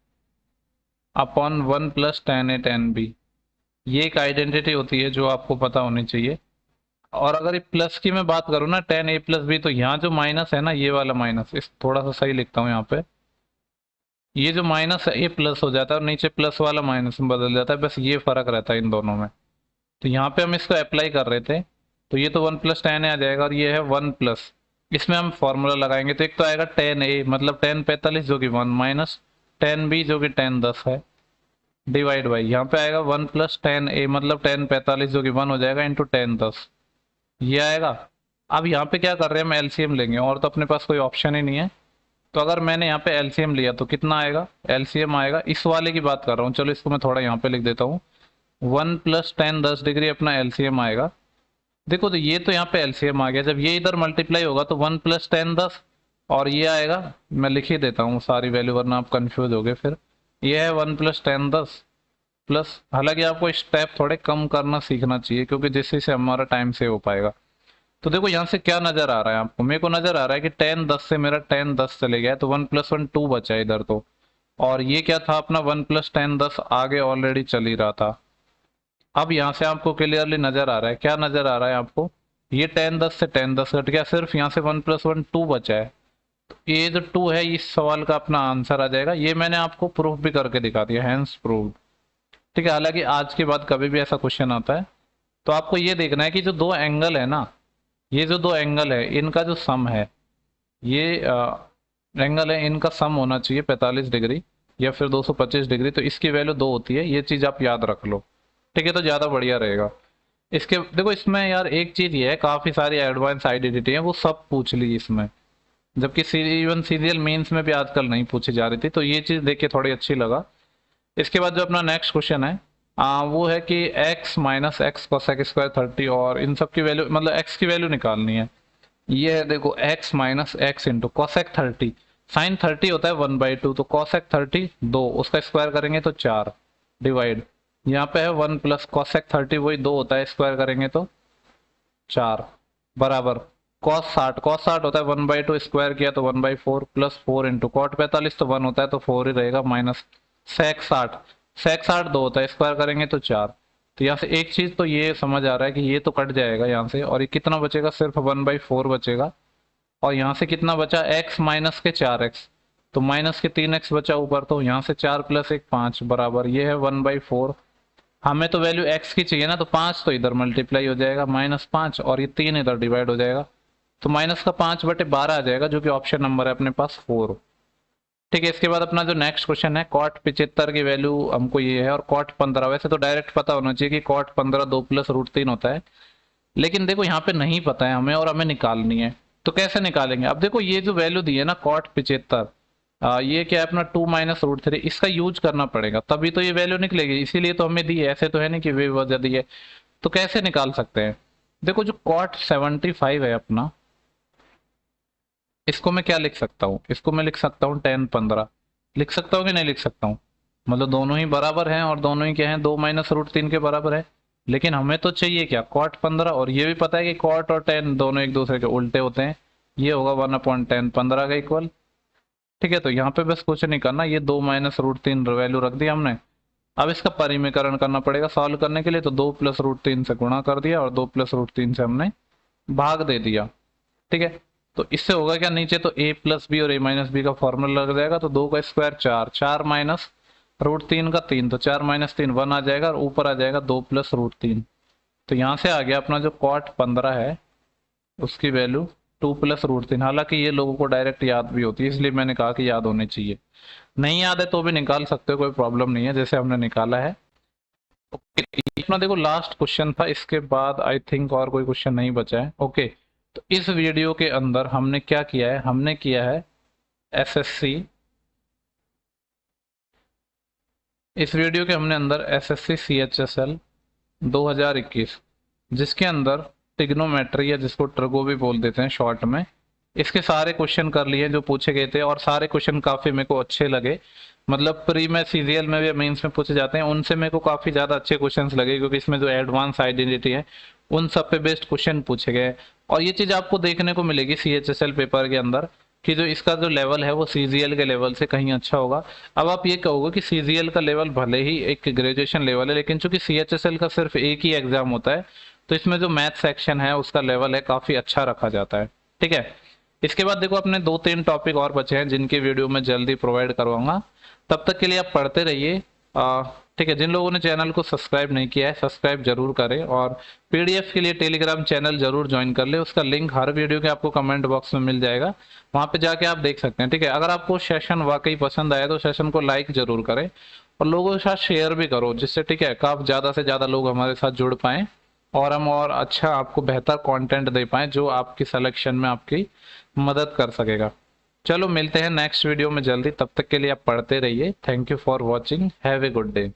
अपॉन 1 + 10a 10b। ये एक आइडेंटिटी होती है जो आपको पता होनी चाहिए। और अगर ये प्लस की मैं बात करूँ ना, 10a + b, तो यहाँ जो माइनस है ना, ये वाला माइनस, इस थोड़ा सा सही लिखता हूँ यहाँ पे, ये जो माइनस है ये प्लस हो जाता है और नीचे प्लस वाला माइनस में बदल जाता है, बस ये फर्क रहता है इन दोनों में। तो यहाँ पे हम इसको अप्लाई कर रहे थे, तो ये तो 1 + 10 आ जाएगा, और ये है 1 इसमें हम फॉर्मूला लगाएंगे, तो एक तो आएगा 10a मतलब 10 45 जो कि 1, माइनस 10b जो कि 10 10 है, डिवाइड बाई यहाँ पे आएगा 1 + 10a मतलब 10 45 जो कि 1 हो जाएगा, इंटू 10 10 ये आएगा। अब यहाँ पे क्या कर रहे हैं, हम एलसीएम लेंगे, और तो अपने पास कोई ऑप्शन ही नहीं है। तो अगर मैंने यहाँ पे एलसीएम लिया तो कितना आएगा, एलसीएम आएगा, इस वाले की बात कर रहा हूँ, चलो इसको मैं थोड़ा यहाँ पे लिख देता हूँ। 1 + 10 10 डिग्री अपना एलसीएम आएगा। देखो तो ये तो यहाँ पे एलसीएम आ गया, जब ये इधर मल्टीप्लाई होगा तो 1 + 10 10, और ये आएगा, मैं लिख ही देता हूँ सारी वैल्यू वरना आप कंफ्यूज हो गए फिर। ये है 1 + 10 10 प्लस, हालांकि आपको स्टेप थोड़े कम करना सीखना चाहिए क्योंकि जिससे से हमारा टाइम सेव हो पाएगा। तो देखो यहाँ से क्या नजर आ रहा है आपको, मेरे को नजर आ रहा है कि 10 10 से मेरा 10 10 चले गया, तो 1 + 1 2 बचा है इधर तो। और ये क्या था अपना 1 + 10 10 आगे ऑलरेडी चल ही रहा था। अब यहाँ से आपको क्लियरली नजर आ रहा है, क्या नजर आ रहा है आपको, ये 10 10 से 10 10 कट गया, सिर्फ यहाँ से 1 + 1 2 बचा है। तो ये जो 2 है इस सवाल का अपना आंसर आ जाएगा। ये मैंने आपको प्रूफ भी करके दिखा दिया, हैंस प्रूव्ड। ठीक है, हालांकि आज के बाद कभी भी ऐसा क्वेश्चन आता है तो आपको ये देखना है कि जो दो एंगल है ना, ये जो दो एंगल है इनका जो सम है, ये एंगल है इनका सम होना चाहिए 45 डिग्री या फिर 225 डिग्री, तो इसकी वैल्यू 2 होती है, ये चीज आप याद रख लो। ठीक है, तो ज्यादा बढ़िया रहेगा। इसके देखो इसमें यार एक चीज ये है, काफी सारी एडवांस आइडेंटिटी है, वो सब पूछ ली इसमें, जबकि इवन सीरियल मेंस में भी आजकल नहीं पूछी जा रही थी, तो ये चीज देख के थोड़ी अच्छी लगा। इसके बाद जो अपना नेक्स्ट क्वेश्चन है, वो है कि x - x cos² 30, और इन सब की वैल्यू मतलब x की वैल्यू निकालनी है। ये है देखो x - x into cosec 30, sine 30 होता है 1/2, तो cosec 30 2, उसका स्क्वायर करेंगे तो 4, डिवाइड यहाँ पे है 1 + cosec 30 वही 2 होता है, स्क्वायर करेंगे तो 4, बराबर cos 60 होता है 1/2, स्क्वायर किया तो 1/4, प्लस 4 इंटू cot 45 तो 1 होता है तो 4 ही रहेगा, माइनस sec 60 2 होता है, स्क्वायर करेंगे तो 4। तो यहाँ से एक चीज तो ये समझ आ रहा है कि ये तो कट जाएगा यहाँ से, और ये कितना बचेगा, सिर्फ 1/4 बचेगा। और यहाँ से कितना बचा, x माइनस के 4x, तो माइनस के 3x बचा ऊपर, तो यहाँ से 4 + 1 5, बराबर ये है 1/4। हमें तो वैल्यू x की चाहिए ना, तो 5 तो इधर मल्टीप्लाई हो जाएगा -5, और ये 3 इधर डिवाइड हो जाएगा, तो माइनस का 5/12 आ जाएगा, जो कि ऑप्शन नंबर है अपने पास 4। ठीक है, इसके बाद अपना जो नेक्स्ट क्वेश्चन है, कॉट 75 की वैल्यू हमको ये है, और कॉट 15, वैसे तो डायरेक्ट पता होना चाहिए कि कॉट 15 2 + √3 होता है, लेकिन देखो यहाँ पे नहीं पता है हमें और हमें निकालनी है। तो कैसे निकालेंगे, अब देखो ये जो वैल्यू दी है ना कॉट 75, ये क्या है अपना 2 - √3, इसका यूज करना पड़ेगा तभी तो ये वैल्यू निकलेगी, इसीलिए तो हमें दी है, ऐसे तो है नहीं कि वे वजह दी है। तो कैसे निकाल सकते हैं, देखो जो कॉट 75 है अपना, इसको मैं क्या लिख सकता हूँ, इसको मैं लिख सकता हूँ 10 15, लिख सकता हूँ कि नहीं लिख सकता हूँ, मतलब दोनों ही बराबर हैं और दोनों ही क्या है 2 - √3 के बराबर है। लेकिन हमें तो चाहिए क्या, कॉट 15, और ये भी पता है कि कॉट और 10 दोनों एक दूसरे के उल्टे होते हैं, ये होगा 1/10 15 का इक्वल। ठीक है, तो यहाँ पे बस कुछ नहीं करना, ये 2 माइनस रूट 3 वैल्यू रख दी हमने। अब इसका परिमीकरण करना पड़ेगा सॉल्व करने के लिए, तो 2 प्लस रूट 3 से गुणा कर दिया और 2 प्लस रूट 3 से हमने भाग दे दिया। ठीक है, तो इससे होगा क्या, नीचे तो a प्लस बी और a माइनस बी का फॉर्मूला लग जाएगा, तो 2 का स्क्वायर 4, 4 माइनस रूट 3 का 3, तो 4 माइनस 3 1 आ जाएगा, और ऊपर आ जाएगा 2 प्लस रूट 3। तो यहाँ से आ गया अपना जो कॉट 15 है उसकी वैल्यू 2 प्लस रूट 3। हालांकि ये लोगों को डायरेक्ट याद भी होती है, इसलिए मैंने कहा कि याद होनी चाहिए। नहीं याद है तो भी निकाल सकते हो, कोई प्रॉब्लम नहीं है, जैसे हमने निकाला है। ओके, अपना देखो लास्ट क्वेश्चन था, इसके बाद आई थिंक और कोई क्वेश्चन नहीं बचा है। ओके, तो इस वीडियो के अंदर हमने क्या किया है, हमने किया है एसएससी, इस वीडियो के हमने अंदर एसएससी सीएचएसएल 2021, जिसके अंदर टिग्नोमेट्री या जिसको ट्रगो भी बोल देते हैं शॉर्ट में, इसके सारे क्वेश्चन कर लिए जो पूछे गए थे, और सारे क्वेश्चन काफी मेरे को अच्छे लगे। मतलब प्री में सीजीएल में भी मेंस में पूछे जाते हैं, उनसे मेरे को काफी ज्यादा अच्छे क्वेश्चंस लगे, क्योंकि इसमें जो एडवांस आइडेंटिटी है उन सब पे बेस्ड क्वेश्चन पूछे गए। और ये चीज आपको देखने को मिलेगी सीएचएसएल पेपर के अंदर कि जो इसका जो लेवल है वो सीजीएल के लेवल से कहीं अच्छा होगा। अब आप ये कहोगे कि सीजीएल का लेवल भले ही एक ग्रेजुएशन लेवल है, लेकिन चूंकि सीएचएसएल का सिर्फ एक ही एग्जाम होता है, तो इसमें जो मैथ सेक्शन है उसका लेवल है काफी अच्छा रखा जाता है। ठीक है, इसके बाद देखो अपने 2-3 टॉपिक और बचे हैं जिनकी वीडियो मैं जल्दी प्रोवाइड करवाऊंगा। तब तक के लिए आप पढ़ते रहिए। ठीक है, जिन लोगों ने चैनल को सब्सक्राइब नहीं किया है सब्सक्राइब जरूर करें, और पीडीएफ के लिए टेलीग्राम चैनल जरूर ज्वाइन कर ले, उसका लिंक हर वीडियो के आपको कमेंट बॉक्स में मिल जाएगा, वहां पे जाके आप देख सकते हैं। ठीक है, अगर आपको सेशन वाकई पसंद आया तो सेशन को लाइक जरूर करें, और लोगों के साथ शेयर भी करो, जिससे ठीक है काफी ज्यादा से ज्यादा लोग हमारे साथ जुड़ पाए, और हम और अच्छा आपको बेहतर कंटेंट दे पाए जो आपकी सिलेक्शन में आपकी मदद कर सकेगा। चलो मिलते हैं नेक्स्ट वीडियो में जल्दी, तब तक के लिए आप पढ़ते रहिए। Thank you for watching, have a good day.